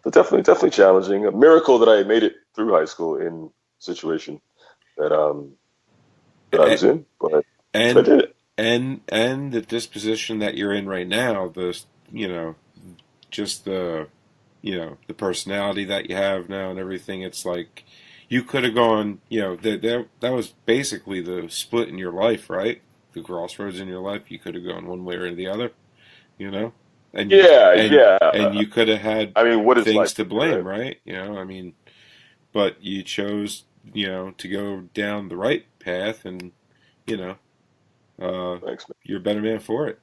but definitely challenging. A miracle that I made it through high school in a situation that I was in, but I did it. And the disposition that you're in right now, just the personality that you have now and everything. It's like you could have gone, that was basically the split in your life, right? The crossroads in your life. You could have gone one way or the other, and and you could have had what is things to blame, right? But you chose, to go down the right path, and Thanks, you're a better man for it.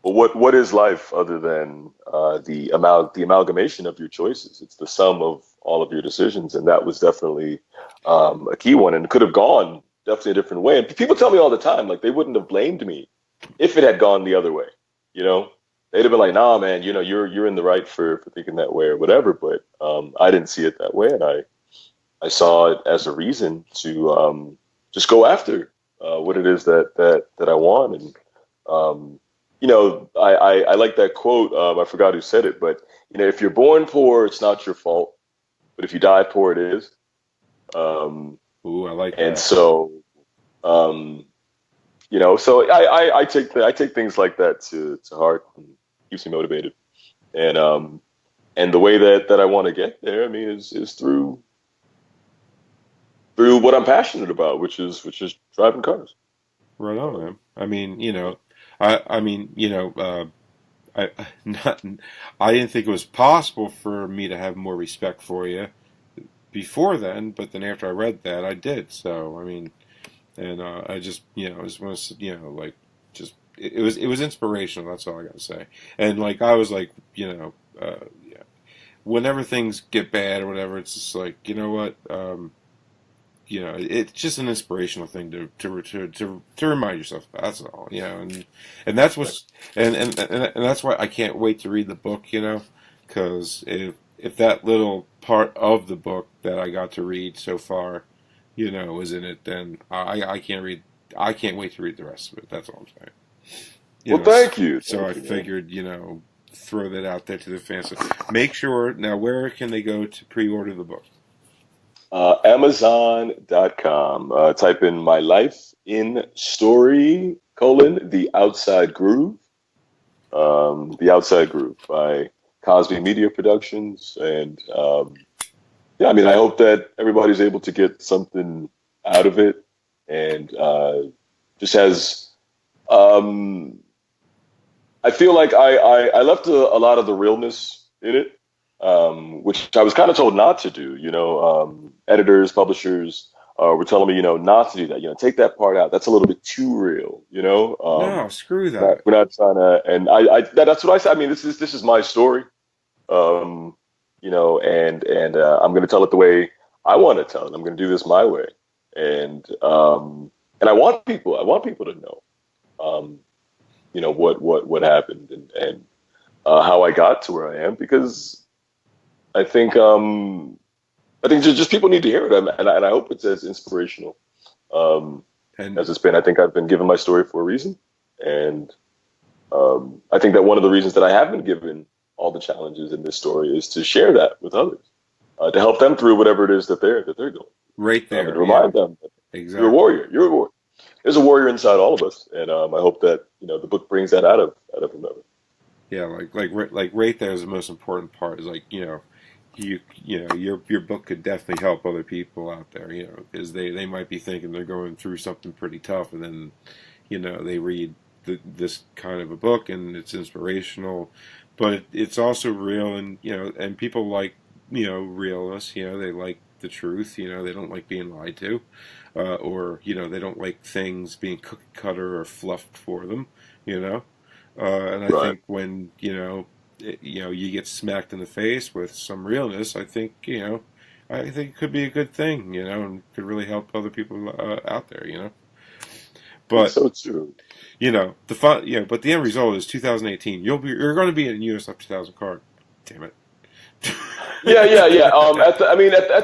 Well, what is life other than the amalgamation of your choices? It's the sum of all of your decisions, and that was definitely a key one, and could have gone definitely a different way. And people tell me all the time, like, they wouldn't have blamed me if it had gone the other way, you know, they'd have been like, nah, man, you know, you're in the right for thinking that way or whatever. But I didn't see it that way, and I saw it as a reason to just go after what it is that I want. And you know, I like that quote. I forgot who said it, but you know, if you're born poor, it's not your fault. But if you die poor, it is. Ooh, I like And that. so, you know, so I take things like that to heart, and keeps me motivated. And the way that I want to get there, I mean, is through what I'm passionate about, which is driving cars. Right on, man. I mean, you know, I mean, you know, I not I didn't think it was possible for me to have more respect for you before then, but then after I read that, I did. So I mean, and I just, you know, it was, you know, like just it was inspirational. That's all I got to say. And like I was like, you know, yeah, whenever things get bad or whatever, it's just like, you know what, you know, it's just an inspirational thing to remind yourself about. That's all, you know, and that's what's and that's why I can't wait to read the book, you know, because if that little part of the book that I got to read so far, you know, is in it, then I can't read. I can't wait to read the rest of it. That's all I'm saying. You Well, know, thank you. so I Thank you, man. figured, you know, throw that out there to the fans. So make sure now. Where can they go to pre-order the book? Amazon.com. Type in "My Life in Story: The Outside Groove." The Outside Groove by Cosby Media Productions, and yeah, I mean, I hope that everybody's able to get something out of it, and just has. I feel like I left a lot of the realness in it, which I was kind of told not to do. You know, editors, publishers were telling me, you know, not to do that. You know, take that part out. That's a little bit too real. You know, No, screw that. we're not trying to. And that's what I said. I mean, this is my story. You know, and I'm going to tell it the way I want to tell it. I'm going to do this my way, and I want people to know, you know, what happened, and how I got to where I am, because I think just people need to hear it, and I hope it's as inspirational And as it's been. I think I've been given my story for a reason, and I think that one of the reasons that I have been given all the challenges in this story is to share that with others, to help them through whatever it is that they're going. right there, And to remind them that exactly. you're a warrior. You're a warrior. There's a warrior inside all of us, and I hope that, you know, the book brings that out of whomever. Yeah, like right there is the most important part. Is like, you know, you know, your book could definitely help other people out there. You know, because they might be thinking they're going through something pretty tough, and then, you know, they read this kind of a book and it's inspirational, but it's also real, and you know, and people like, you know, realness. You know, they like the truth. You know, they don't like being lied to, or you know, they don't like things being cookie cutter or fluffed for them. You know. And I Right. think when, you know, you know, you get smacked in the face with some realness, I think, you know, I think it could be a good thing, you know, and could really help other people out there, you know. It's But so true. you know, but the end result is 2018. You're going to be in USF 2000 card. Damn it. Yeah. At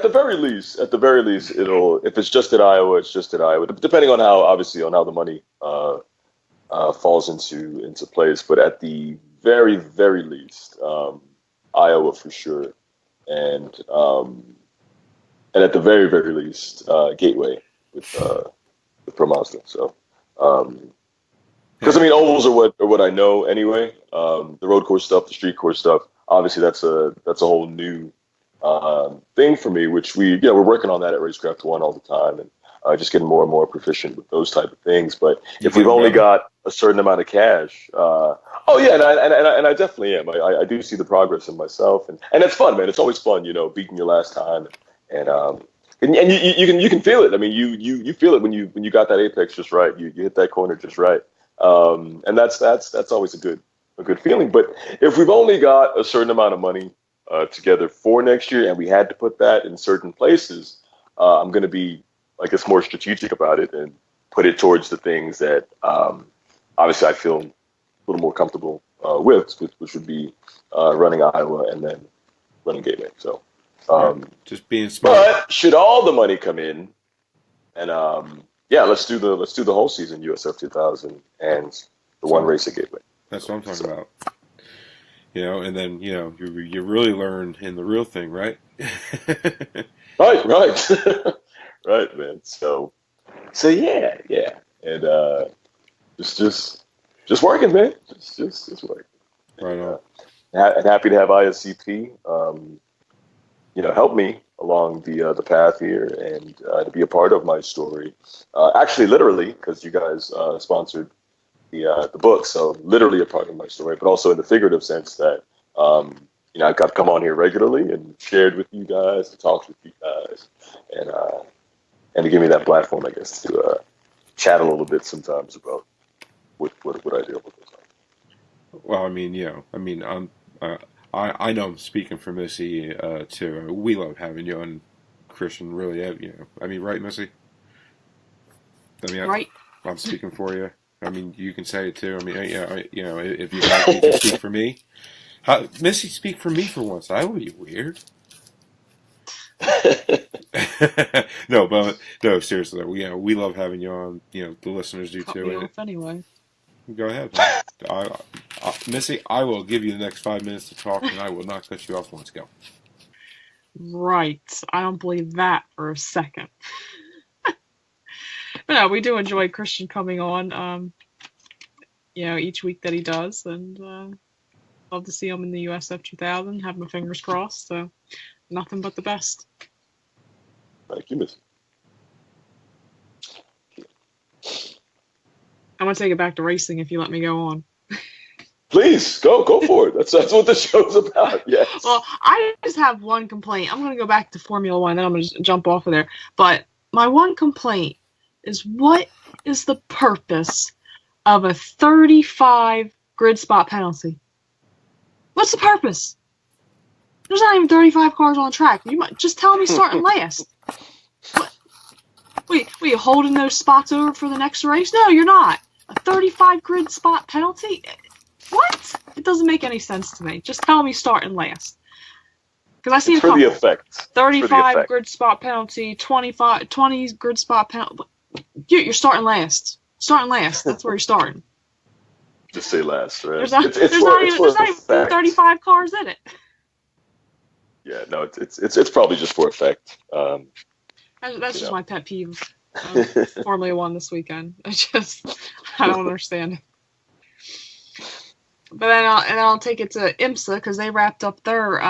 the very least, it'll, if it's just at Iowa, it's just at Iowa. Depending on how the money falls into place, but at the very least, Iowa for sure, and at the very least, Gateway with Pro Mazda. So, because I mean, ovals are what I know anyway. The road course stuff, the street course stuff, obviously that's a whole new thing for me. Which we're working on that at Racecraft One all the time, and just getting more and more proficient with those type of things. But if we've only got a certain amount of cash, oh yeah, and I definitely am. I do see the progress in myself, and it's fun, man. It's always fun, you know, beating your last time, and you can feel it. I mean, you feel it when you got that apex just right. You hit that corner just right, and that's always a good feeling. But if we've only got a certain amount of money together for next year, and we had to put that in certain places, I'm going to be, I guess, more strategic about it and put it towards the things that obviously I feel a little more comfortable with, which would be running Iowa and then running Gateway. So, just being smart. But should all the money come in, and let's do the whole season USF 2000 and the one race at Gateway. That's what I'm talking about. And then you really learn in the real thing, right? Right, right, man. So yeah, and just working, man. Just working. Right on. And happy to have ISCP, help me along the path here and to be a part of my story. Actually, literally, because you guys sponsored the book, so literally a part of my story, but also in the figurative sense that I got to come on here regularly and shared with you guys, and talked with you guys, and to give me that platform, I guess, to chat a little bit sometimes about what I deal with. Well, I know I'm speaking for Missy too. We love having you on, Christian. Really, right, Missy? Right. I'm speaking for you. You can say it too. If you like me to speak for me, Missy, speak for me for once. I would be weird. No, seriously. We love having you on. The listeners do too. Cut me off anyway. Go ahead. Missy, I will give you the next 5 minutes to talk, and I will not cut you off. Let's go. Right. I don't believe that for a second. But no, we do enjoy Christian coming on, each week that he does, and love to see him in the USF 2000. Have my fingers crossed. So, nothing but the best. Thank you, Missy. I'm gonna take it back to racing if you let me go on. Please go for it. That's what the show's about. Yes. Well, I just have one complaint. I'm gonna go back to Formula One, then I'm gonna just jump off of there. But my one complaint is, what is the purpose of a 35 grid spot penalty? What's the purpose? There's not even 35 cars on track. You might just tell me starting last. Wait, you holding those spots over for the next race? No, you're not. A 35 grid spot penalty? What? It doesn't make any sense to me. Just tell me starting last. Because I see a couple. For the effect. 35 grid spot penalty, 20 grid spot penalty. You're starting last. Starting last. That's where you're starting. Just say last, right? There's not even 35 cars in it. Yeah, no, it's probably just for effect. That's just my pet peeve. Formula One this weekend. I don't understand it. But then I'll take it to IMSA because they wrapped up their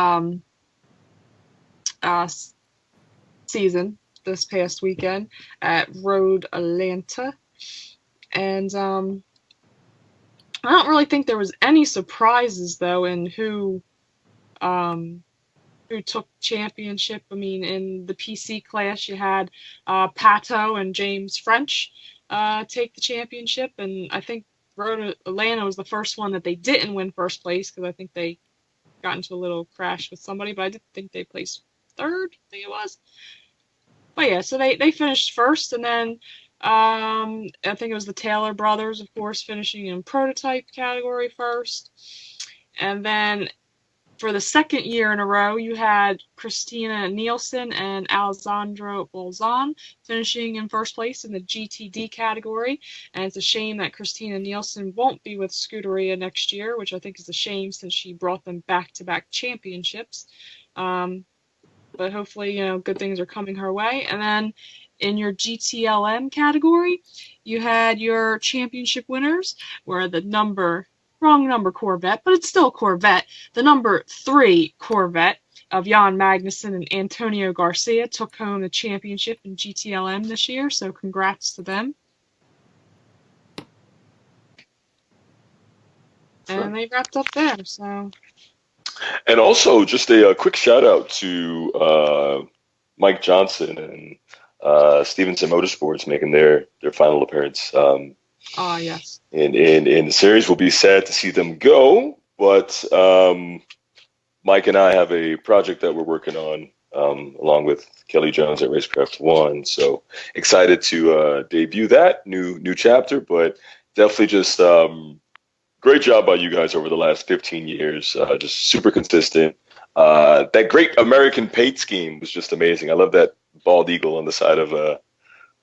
season this past weekend at Road Atlanta, and I don't really think there was any surprises though in who took championship. In the PC class, you had Pato and James French take the championship, and I think Road Atlanta was the first one that they didn't win first place because I think they got into a little crash with somebody, but I did think they placed third, I think it was. But yeah, so they finished first, and then I think it was the Taylor brothers, of course, finishing in prototype category first. And then for the second year in a row, you had Christina Nielsen and Alessandro Bolzan finishing in first place in the GTD category. And it's a shame that Christina Nielsen won't be with Scuderia next year, which I think is a shame since she brought them back-to-back championships. But hopefully, good things are coming her way. And then in your GTLM category, you had your championship winners, where the wrong number Corvette, but it's still Corvette. The number 3 Corvette of Jan Magnussen and Antonio Garcia took home the championship in GTLM this year, so congrats to them. And they wrapped up there, so. And also, just a quick shout out to Mike Johnson and Stevenson Motorsports making their final appearance. Yes. In the series, we'll be sad to see them go, but Mike and I have a project that we're working on along with Kelly Jones at Racecraft One. So excited to debut that new chapter, but definitely just great job by you guys over the last 15 years. Just super consistent. That great American paint scheme was just amazing. I love that bald eagle on the side of their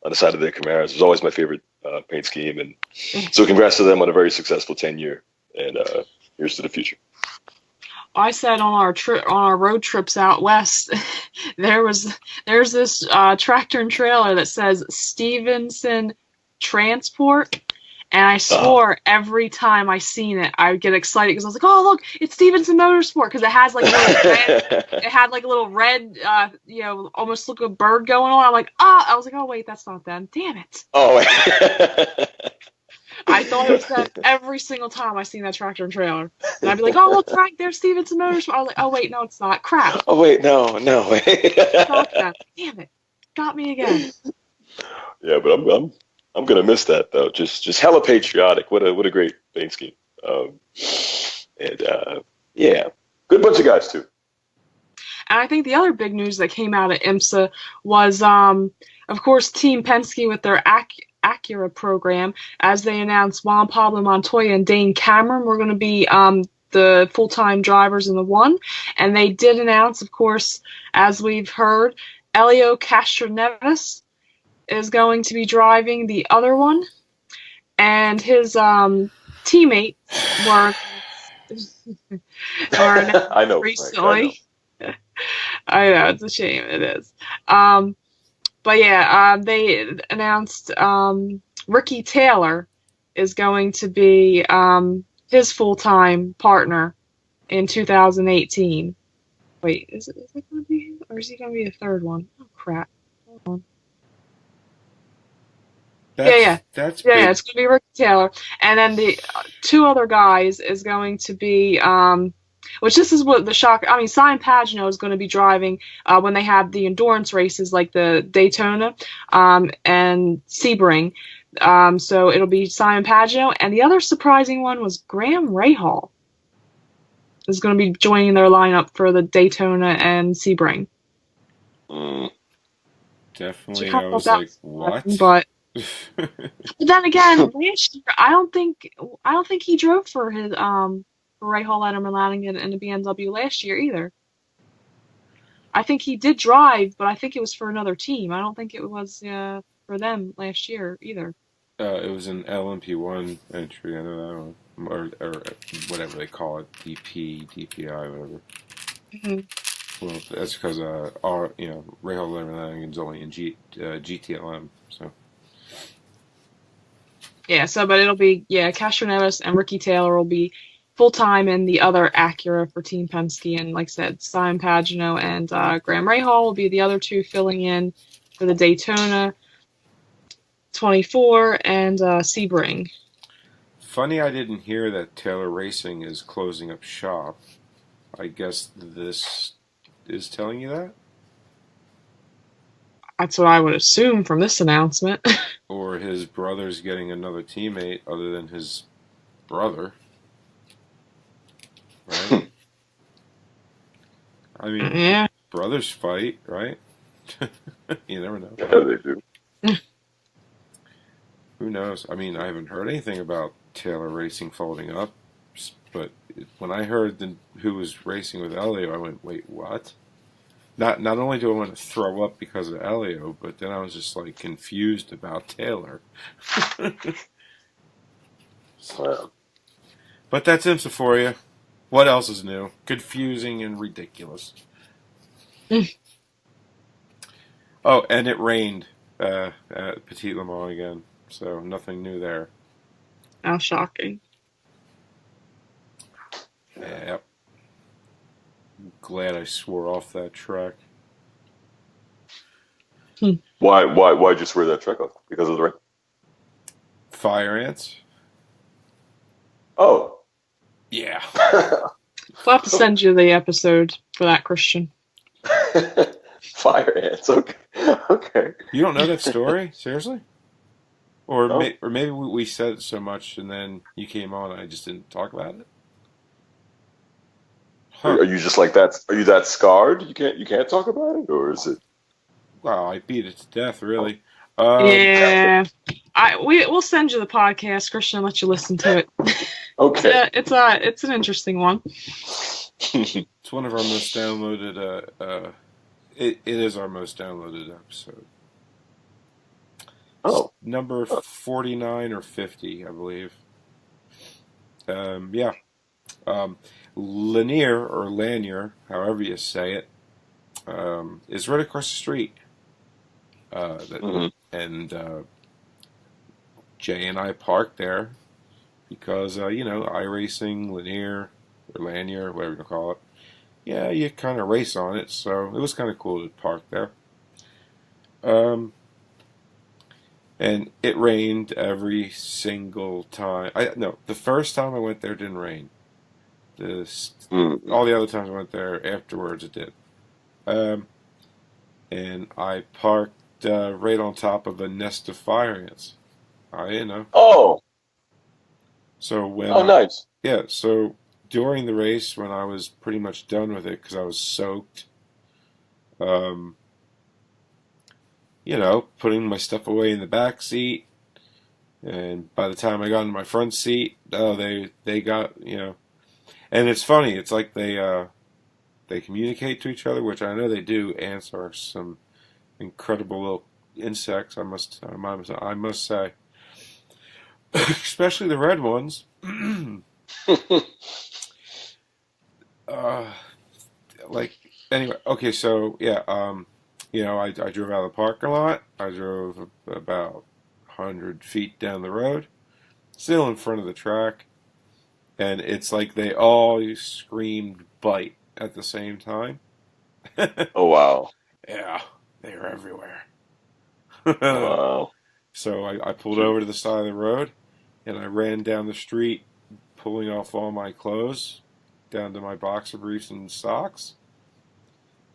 Camaros. It was always my favorite paint scheme, and so congrats to them on a very successful 10-year. And here's to the future. I said on our road trips out west, there's this tractor and trailer that says Stevenson Transport, and I swore every time I seen it, I would get excited because I was like, "Oh, look, it's Stevenson Motorsport," because it has like a little red, it had like a little red, almost look a bird going on. I'm like, I was like, "Oh wait, that's not them. Damn it!" Oh. I thought it was them every single time I seen that tractor and trailer. And I'd be like, "Oh, look, right there's Stevenson Motorsport." I was like, "Oh wait, no, it's not. Crap." Oh wait, no. It's not them. Damn it, got me again. Yeah, but I'm gonna miss that though. Just hella patriotic. What a great paint scheme. Yeah, good bunch of guys too. And I think the other big news that came out at IMSA was, of course, Team Penske with their Acura program, as they announced Juan Pablo Montoya and Dane Cameron were going to be the full-time drivers in the one. And they did announce, of course, as we've heard, Elio Castroneves is going to be driving the other one. And his teammates were I know, recently. Frank, I know, it's a shame, it is. But yeah, they announced Ricky Taylor is going to be his full-time partner in 2018. Wait, is it going to be him, or is he going to be a third one? Oh crap! Hold on. Yeah, it's going to be Ricky Taylor, and then the two other guys is going to be. Which this is what the shock. I mean, Simon Pagenaud is going to be driving when they have the endurance races like the Daytona and Sebring. So it'll be Simon Pagenaud, and the other surprising one was Graham Rahal is going to be joining their lineup for the Daytona and Sebring. Definitely, I was like, what? But then again, last year I don't think he drove for his Rahal, Letterman, Lanigan, and the BMW last year either. I think he did drive, but I think it was for another team. I don't think it was for them last year either. It was an LMP1 entry, I know that one. Or whatever they call it, DP, DPI, whatever. Mm-hmm. Well, that's because Rahal, Letterman, Lanigan's only in GTLM, so. Yeah, but it'll be, Castroneves and Ricky Taylor will be full-time in the other Acura for Team Penske, and like I said, Simon Pagenaud and Graham Rahal will be the other two filling in for the Daytona 24 and Sebring. Funny I didn't hear that Taylor Racing is closing up shop. I guess this is telling you that? That's what I would assume from this announcement. Or his brother's getting another teammate other than his brother. Right? I mean, brothers fight, right? You never know. Yeah, they do. Who knows? I mean, I haven't heard anything about Taylor Racing folding up, but when I heard who was racing with Elio, I went, wait, what? Not only do I want to throw up because of Elio, but then I was just like confused about Taylor. Wow. But that's IMSA for you. What else is new? Confusing and ridiculous. Oh, and it rained at Petit Le Mans again, so nothing new there. How shocking. Yep. I'm glad I swore off that track. Why'd you swear that track off? Because of the rain? Fire ants? Oh. Yeah. We'll have to send you the episode for that, Christian. Fire ants, okay. You don't know that story? Seriously? Or No. or maybe we said it so much and then you came on and I just didn't talk about it? Huh. Are you just like that? Are you that scarred? You can't talk about it, or is it? Wow, I beat it to death, really. Yeah. We'll send you the podcast, Christian, and let you listen to it. Okay. It's an interesting one. It's one of our most downloaded. It is our most downloaded episode. Oh, Number 49 or 50, I believe. Yeah. Lanier, or Lanier, however you say it, is right across the street. And Jay and I parked there because, iRacing, Lanier, or Lanier, whatever you call it. Yeah, you kind of race on it, so it was kind of cool to park there. And it rained every single time. The first time I went there, it didn't rain. All the other times I went there afterwards, it did. And I parked right on top of a nest of fire ants. Oh. So Nice. Yeah, so during the race, when I was pretty much done with it because I was soaked, putting my stuff away in the back seat, and by the time I got in my front seat, they got, and it's funny, it's like they communicate to each other, which I know they do. Ants are some incredible little insects, I must say, especially the red ones. Anyway, okay, so yeah, I drove out of the parking lot. I drove about 100 feet down the road, still in front of the track, and it's like they all screamed "bite" at the same time. Oh, wow. Yeah, they were everywhere. Wow. So I pulled over to the side of the road, and I ran down the street, pulling off all my clothes, down to my boxer briefs and socks.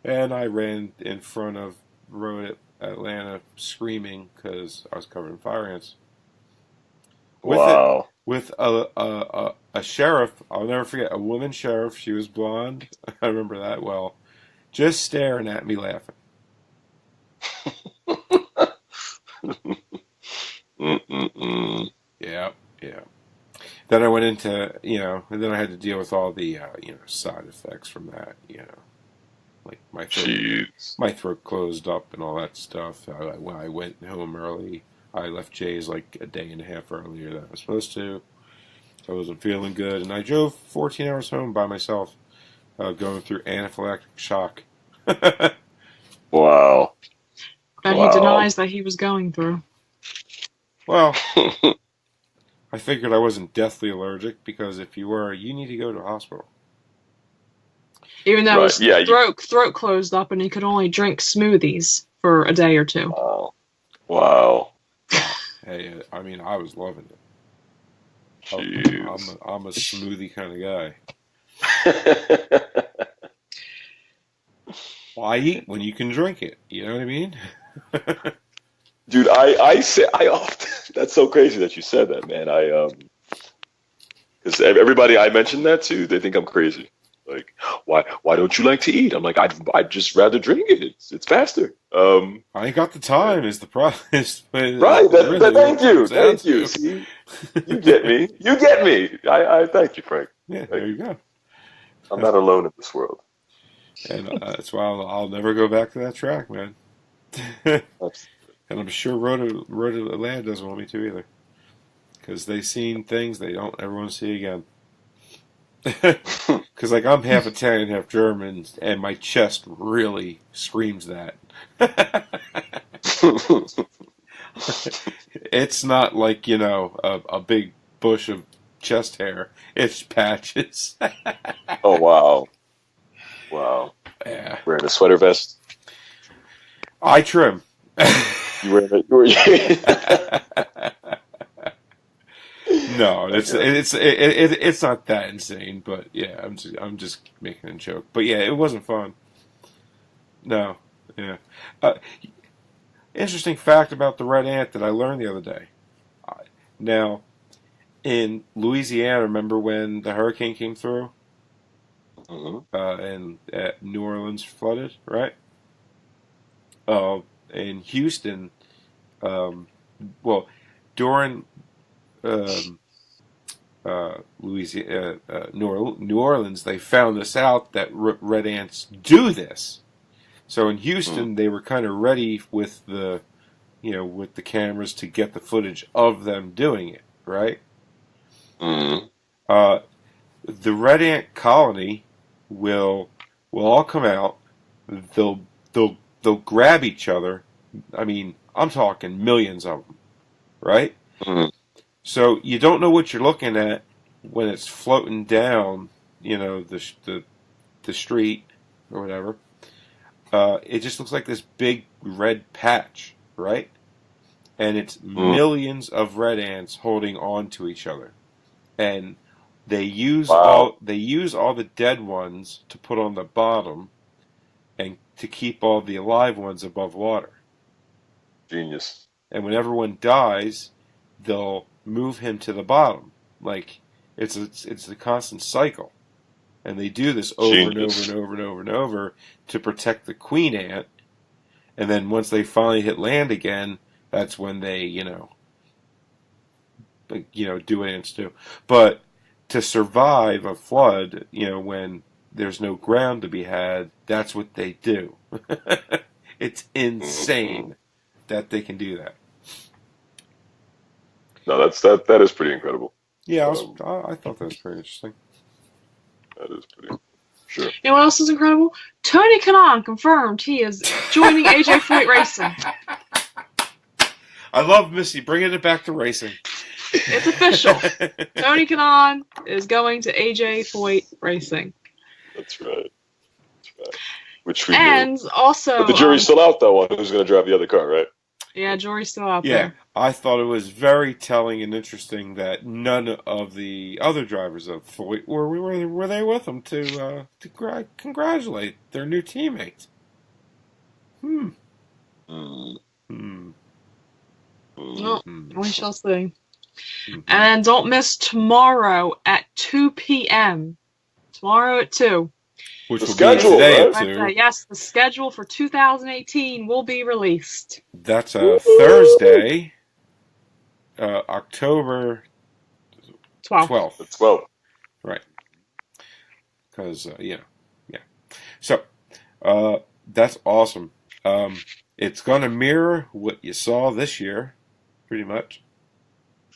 And I ran in front of Road Atlanta screaming because I was covered in fire ants. Wow. With a sheriff, I'll never forget, a woman sheriff. She was blonde. I remember that well. Just staring at me laughing. Yeah. Then I went into, and then I had to deal with all the, side effects from that, like my throat closed up and all that stuff. When I went home early, I left Jay's like a day and a half earlier than I was supposed to. I wasn't feeling good, and I drove 14 hours home by myself, going through anaphylactic shock. Wow. But he denies that he was going through. Well, I figured I wasn't deathly allergic, because if you were, you need to go to a hospital. Even though his throat closed up and he could only drink smoothies for a day or two. Wow. Hey, I mean, I was loving it. I'm a smoothie kind of guy. Why eat when you can drink it? You know what I mean? Dude, I often, that's so crazy that you said that, man. Because everybody I mention that to, they think I'm crazy. Like, why don't you like to eat? I'm like, I'd just rather drink it. It's faster. I ain't got the time. Is the problem? Right. Thank you. See, you get me. I thank you, Frank. Yeah, there you go. I'm not alone in this world. And that's why I'll never go back to that track, man. And I'm sure Road Atlanta doesn't want me to either, because they've seen things they don't ever want to see again. Because like, I'm half Italian, half German, and my chest really screams that. It's not like, a big bush of chest hair. It's patches. Oh, wow. Wow. Yeah. Wearing a sweater vest? I trim. You wearing it? No, it's not that insane, but yeah, I'm just making a joke. But yeah, it wasn't fun. No, yeah. Interesting fact about the red ant that I learned the other day. Now, in Louisiana, remember when the hurricane came through? Mm-hmm. And New Orleans flooded, right? In Houston, during New Orleans, they found this out that red ants do this. So in Houston, they were kind of ready with the cameras to get the footage of them doing it, right? Mm. The red ant colony will all come out. They'll grab each other. I mean, I'm talking millions of them, right? Mm. So you don't know what you're looking at when it's floating down, the street or whatever. It just looks like this big red patch, right? And it's millions of red ants holding on to each other, and they use all the dead ones to put on the bottom, and to keep all the alive ones above water. Genius. And whenever one dies, they'll move him to the bottom. Like it's a constant cycle, and they do this over and over and over and over and over to protect the queen ant. And then once they finally hit land again, that's when they do what ants do. But to survive a flood, when there's no ground to be had, that's what they do. It's insane that they can do that. No, that is pretty incredible. Yeah, I thought that was pretty interesting. That is pretty sure. You know what else is incredible? Tony Kanaan confirmed he is joining AJ Foyt Racing. I love Missy bringing it back to racing. It's official. Tony Kanaan is going to AJ Foyt Racing. That's right. Which we and knew. Also, but the jury's still out though on who's going to drive the other car, right? Yeah, jury's still out Yeah, there. I thought it was very telling and interesting that none of the other drivers of Foyt were they with them to congratulate their new teammates. Well, we shall see. And then don't miss tomorrow at 2 p.m. Tomorrow at 2. Which The will schedule, be today right? at 2. Yes, the schedule for 2018 will be released. That's a Thursday, October 12th. The 12th. Right. Because, yeah. So, that's awesome. It's going to mirror what you saw this year, pretty much.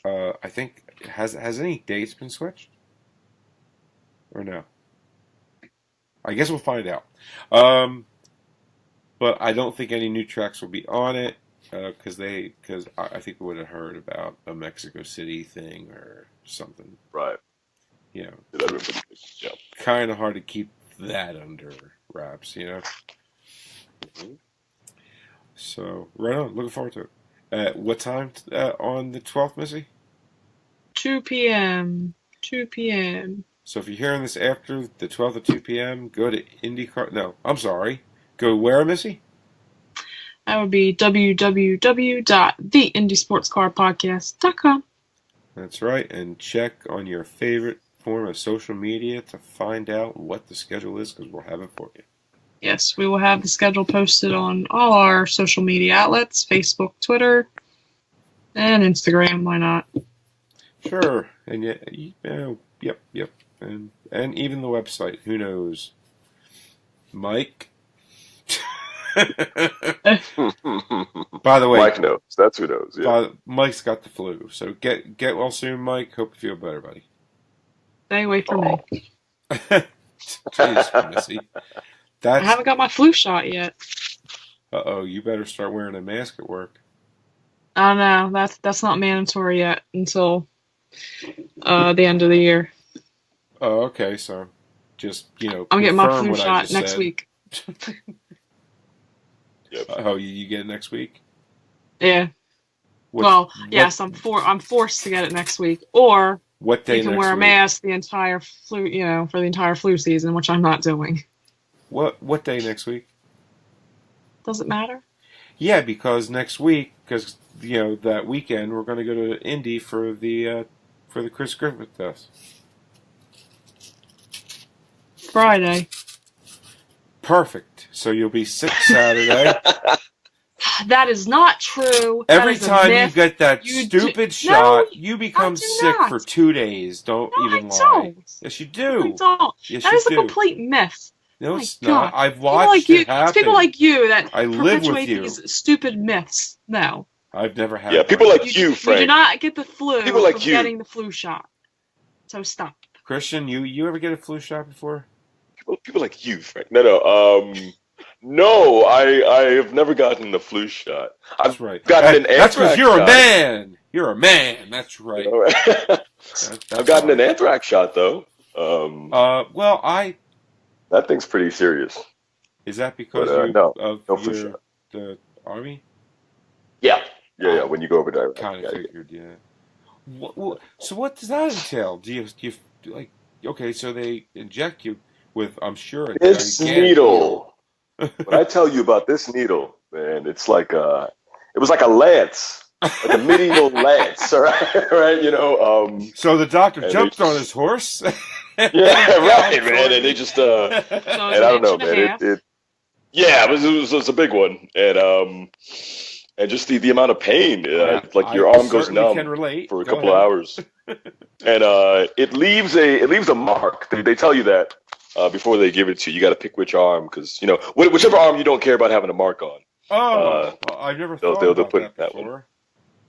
I think, has any dates been switched? Or no? I guess we'll find out. But I don't think any new tracks will be on it, because I think we would have heard about a Mexico City thing or something. Right. Yeah. That'd be pretty good. Yeah. Kind of hard to keep that under wraps, So, right on. Looking forward to it. What time on the 12th, Missy? 2 p.m. 2 p.m. So if you're hearing this after the 12th at 2 p.m., go to IndyCar. No, I'm sorry. Go where, Missy? That would be www.theindysportscarpodcast.com. That's right. And check on your favorite form of social media to find out what the schedule is, because we'll have it for you. Yes, we will have the schedule posted on all our social media outlets, Facebook, Twitter, and Instagram. Why not? Sure. And yep. And even the website. Who knows? Mike? By the way, Mike knows. That's who knows. Yeah. Mike's got the flu. So get well soon, Mike. Hope you feel better, buddy. Stay away from me. Jeez, Missy. I haven't got my flu shot yet. Uh-oh, you better start wearing a mask at work. Oh no, that's not mandatory yet until the end of the year. Oh, okay. So just, I'm getting my flu what I shot just next said. week. Yep. Oh, you get it next week? Yeah. Yes, I'm forced to get it next week. Or What day you can next wear a week? mask the entire flu, for the entire flu season, which I'm not doing. What day next week? Does it matter? Yeah, because next week, that weekend, we're going to go to Indy for the Chris Griffith test. Friday. Perfect. So you'll be sick Saturday. That is not true. Every That is a time you myth. get that You stupid do- shot, No, you become I do sick not. for 2 days. Don't No, even I lie. don't. Yes, you I do. don't. Yes, That you is a do. complete myth. No, Oh my it's not. God. I've People watched like you, it happen. it's people like you that I live with perpetuate you. these stupid myths. No. I've never had Yeah, one. people like You you, Frank. do not get the flu People like from you. getting the flu shot. So stop. Christian, you ever get a flu shot before? People like you, Frank. No, I have never gotten the flu shot. That's I've right. gotten an That's because anthrax you're a shot. man. You're a man. That's right. That's I've gotten an right. anthrax shot though. Well, That thing's pretty serious. is that because no of flu your shot. the army? Yeah. When you go over there. Kind of figured, yeah. So what does that entail? Do you like? Okay, so they inject you with, I'm sure, a This gigantic needle. When I tell you about this needle, man, it's like it was like a lance, like a medieval lance. All right, right. So the doctor and jumped they- on his horse. Yeah, right, man. And they just So and it's I an don't inch know, and a man. half. Yeah, it was a big one, and just the amount of pain, like your arm goes numb Can relate. for a Go couple of ahead. hours, and it leaves a mark. They tell you that before they give it to you. You got to pick which arm because whichever arm you don't care about having a mark on. Well, I've never thought they'll about put that that one. before.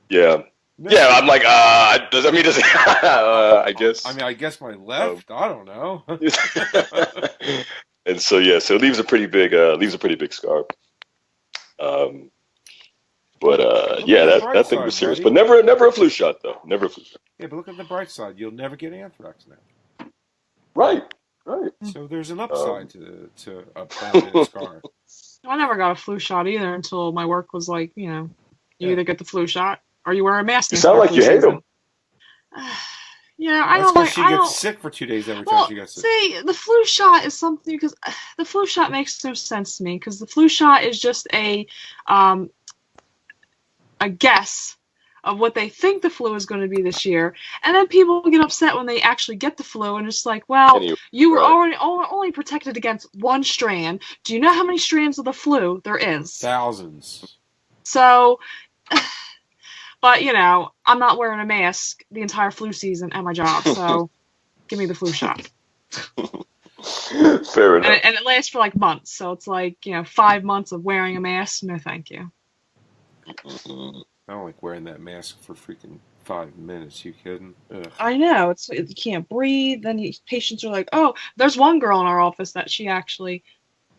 Yeah, yeah. I'm like, does I guess. I mean, I guess my left. I don't know. And so so it leaves a pretty big scar. But that thing was serious. buddy. But never a flu shot though. Never a flu shot. Yeah, but look at the bright side. You'll never get anthrax now. Right. So there's an upside to a permanent scar. I never got a flu shot either until my work was like, you Yeah. either get the flu shot or you wear a mask. You sound like you hate them. Yeah, I That's don't why like. she I gets don't. sick for 2 days every time Well, she gets sick. see, the flu shot is something because the flu shot makes no sense to me because the flu shot is just a guess of what they think the flu is going to be this year, and then people get upset when they actually get the flu, and it's like, well, Anyway, you were right. only protected against one strand. Do you know how many strands of the flu there is? Thousands. So, but I'm not wearing a mask the entire flu season at my job, so give me the flu shot. Fair enough. And it lasts for like months, so it's like 5 months of wearing a mask. No, thank you. I don't like wearing that mask for freaking 5 minutes. You kidding? Ugh. I know you can't breathe. Then patients are like, oh, there's one girl in our office that she actually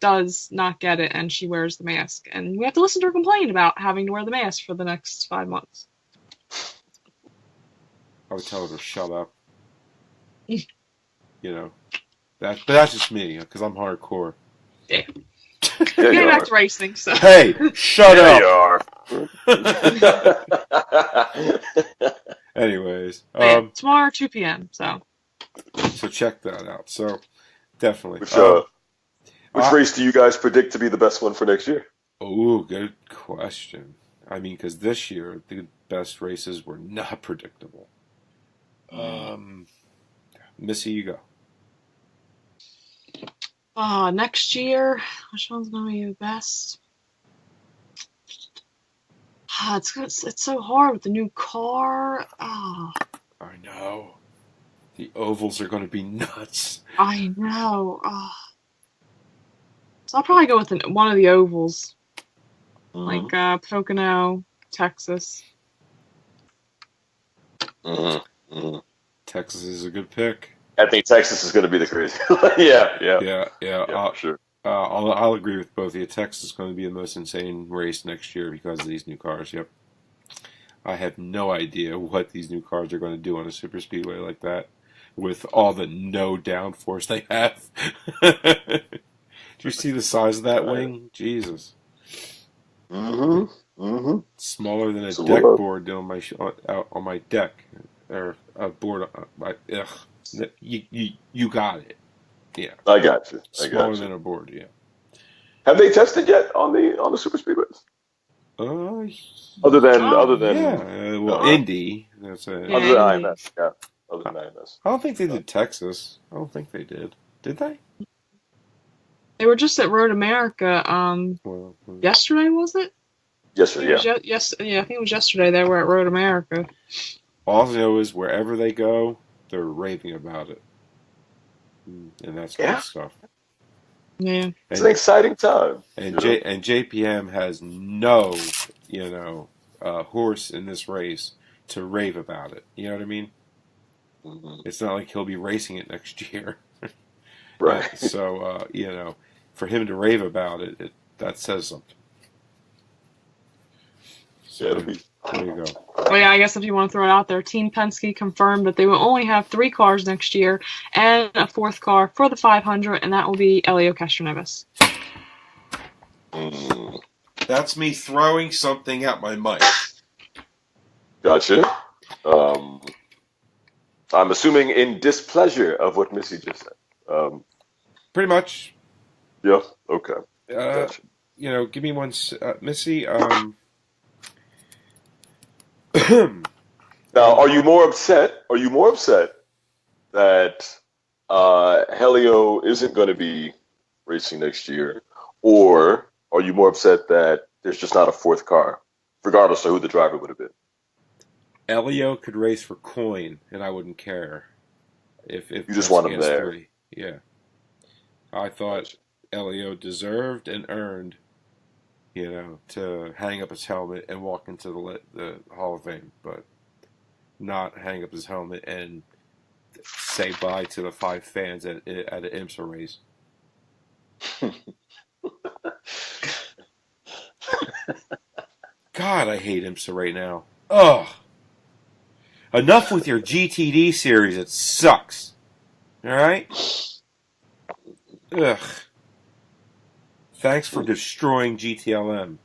does not get it, and she wears the mask, and we have to listen to her complain about having to wear the mask for the next 5 months. I would tell her to shut up. But that's just me because I'm hardcore. Yeah. Yeah, Getting you back are. to racing, so Hey, shut Yeah, up. you are. Anyways, yeah, tomorrow 2 p.m. So so check that out. So definitely. Which race do you guys predict to be the best one for next year? Oh, good question. I mean, because this year the best races were not predictable. Missy, you go. next year, which one's gonna be the best? It's so hard with the new car. I know. The ovals are going to be nuts. I know. So I'll probably go with one of the ovals, like Pocono, Texas. Texas is a good pick. I think Texas is going to be the crazy. Yeah, Yeah. sure. I'll agree with both of you. Texas is going to be the most insane race next year because of these new cars. Yep. I have no idea what these new cars are going to do on a super speedway like that with all the no downforce they have. Do you see the size of that wing? Jesus. Smaller than a deck board on my deck or a board. You got it. Yeah. I got you. Smaller than a board. Yeah. Have they tested yet on the super speedways? Other than yeah. Indy. That's other than IMS. Yeah. Other than IMS. I don't think they did Texas. I don't think they did. Did they? They were just at Road America. Yesterday was it? Yesterday, yeah. I think it was yesterday they were at Road America. All I know is wherever they go, they're raving about it. And that's good stuff. Yeah. It's an exciting time. And JPM has no, horse in this race to rave about it. You know what I mean? Mm-hmm. It's not like he'll be racing it next year. Right. So, for him to rave about it, that says something. So, there you go. Well, yeah, I guess if you want to throw it out there, Team Penske confirmed that they will only have 3 cars next year and a 4th car for the 500, and that will be Elio Castroneves. That's me throwing something at my mic. Gotcha. I'm assuming in displeasure of what Missy just said. Pretty much. Yeah. Okay. Gotcha. Give me one, Missy. Now, are you more upset? Are you more upset that Helio isn't going to be racing next year, or are you more upset that there's just not a 4th car, regardless of who the driver would have been? Elio could race for coin, and I wouldn't care. If you just want him there. 3. Yeah. I thought Elio deserved and earned, to hang up his helmet and walk into the Hall of Fame, but not hang up his helmet and say bye to the 5 fans at an IMSA race. God, I hate IMSA right now. Ugh. Enough with your GTD series. It sucks. All right? Ugh. Thanks for destroying GTLM.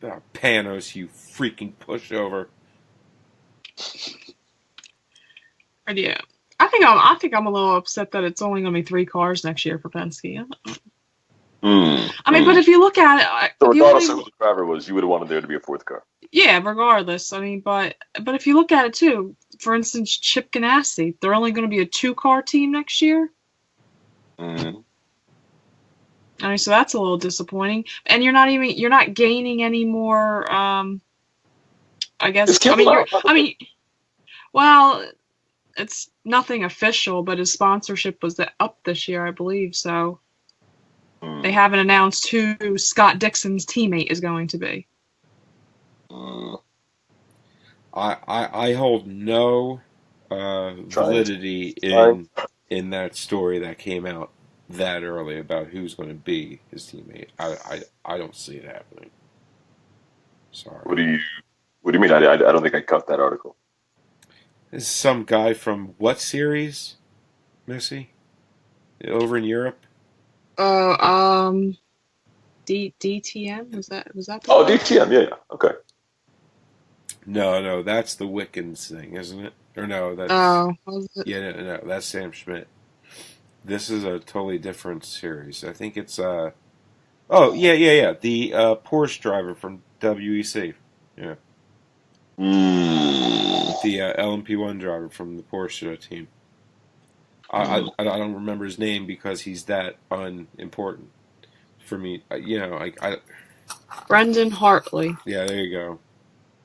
Oh, Panos, you freaking pushover. Yeah. I think I'm a little upset that it's only going to be 3 cars next year for Penske. I mean, but if you look at it, so regardless of who the driver was, you would have wanted there to be a 4th car. Yeah, regardless. I mean, but if you look at it too, for instance, Chip Ganassi, they're only going to be a 2-car team next year. Mm-hmm. I mean, so that's a little disappointing. And you're not gaining any more. I guess. Well, it's nothing official, but his sponsorship was up this year, I believe. So they haven't announced who Scott Dixon's teammate is going to be. I hold no validity in that story that came out that early about who's going to be his teammate. I don't see it happening. Sorry. What do you mean? I don't think I caught that article. This is some guy from what series, Missy? Over in Europe? DTM? Was that the DTM, yeah. Okay. No, that's the Wickens thing, isn't it? Or no, that's... Oh, was it? Yeah, no, that's Sam Schmidt. This is a totally different series. I think it's... The Porsche driver from WEC. Yeah. The LMP1 driver from the Porsche team. I don't remember his name because he's that unimportant for me. Brendan Hartley. Yeah, there you go.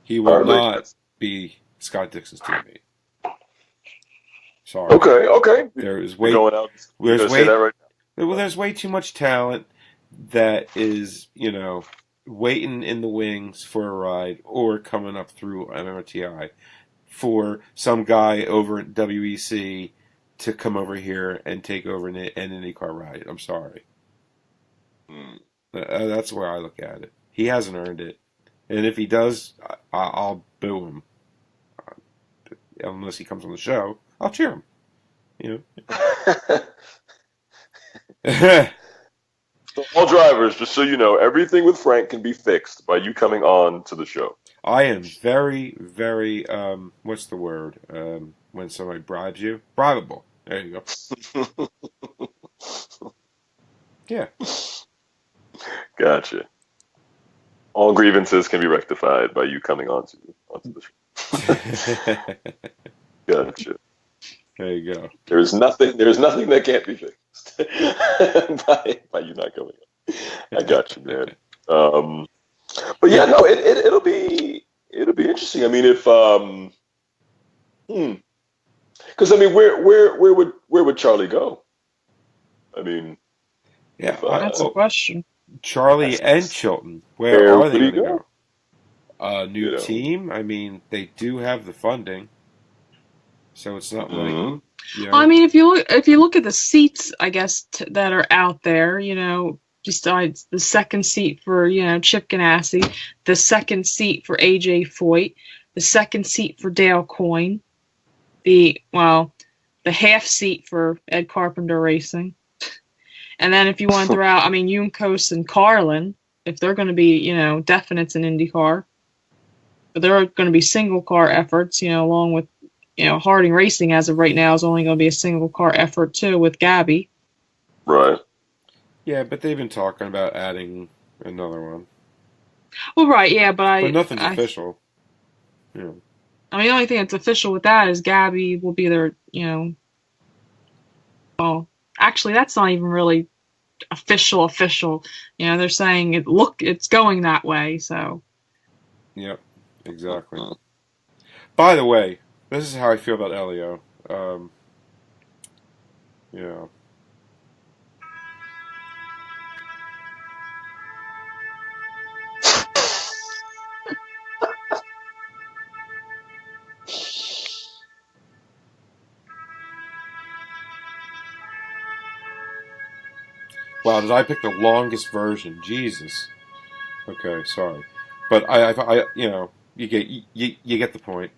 He will not be Scott Dixon's teammate. Sorry. Okay. There's way too much talent that is, waiting in the wings for a ride or coming up through MRTI for some guy over at WEC to come over here and take over an IndyCar ride. I'm sorry. That's where I look at it. He hasn't earned it. And if he does, I'll boo him. Unless he comes on the show, I'll cheer him. So all drivers, just so you know, everything with Frank can be fixed by you coming on to the show. I am very, very, what's the word? When somebody bribes you? Bribable. There you go. Yeah. Gotcha. All grievances can be rectified by you coming onto the show. Gotcha. There you go. There's nothing that can't be fixed by you not coming on. I got you, man. But yeah, no, it'll be interesting. I mean, if because I mean, where would Charlie go? I mean, Yeah, That's a question. Charlie and Chilton. Where are they would he going to go? go? A new team. I mean, they do have the funding, so it's not like Mhm. Well, I mean, if you look at the seats, I guess that are out there, besides the second seat for Chip Ganassi, the second seat for AJ Foyt, the second seat for Dale Coyne, the half seat for Ed Carpenter Racing, and then if you want to throw out, I mean, Juncos and Carlin, if they're going to be definites in IndyCar, but they're going to be single car efforts, along with Harding Racing as of right now is only going to be a single car effort too with Gabby. Right. yeah, but they've been talking about adding another one, Well, right, yeah, but nothing's official. Yeah. I mean, the only thing that's official with that is Gabby will be there. Well, actually, that's not even really official. They're saying it's going that way. So. Yep. Exactly. By the way, this is how I feel about Elio. Yeah. Wow, did I pick the longest version? Jesus. Okay, sorry, but I you get the point.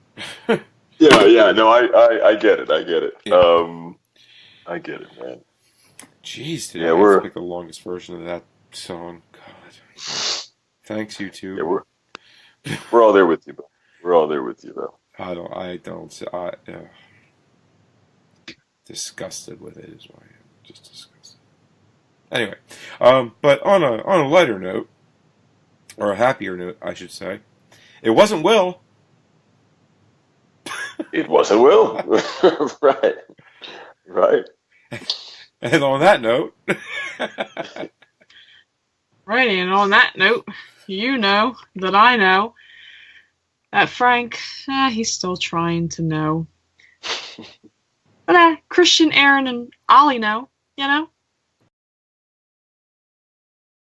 Yeah. No, I get it. I get it. Yeah. I get it, man. Jeez, did Yeah, I have to pick the longest version of that song? God. Thanks, YouTube. Yeah, we're all there with you, bro. We're all there with you, though. I don't. Disgusted with it is why I am. Just disgusted. Anyway, but on a lighter note, or a happier note, I should say, it wasn't Will. It wasn't Will. Right. And on that note, Right, and on that note, you know that I know that Frank, he's still trying to know. But Christian, Aaron, and Ollie know,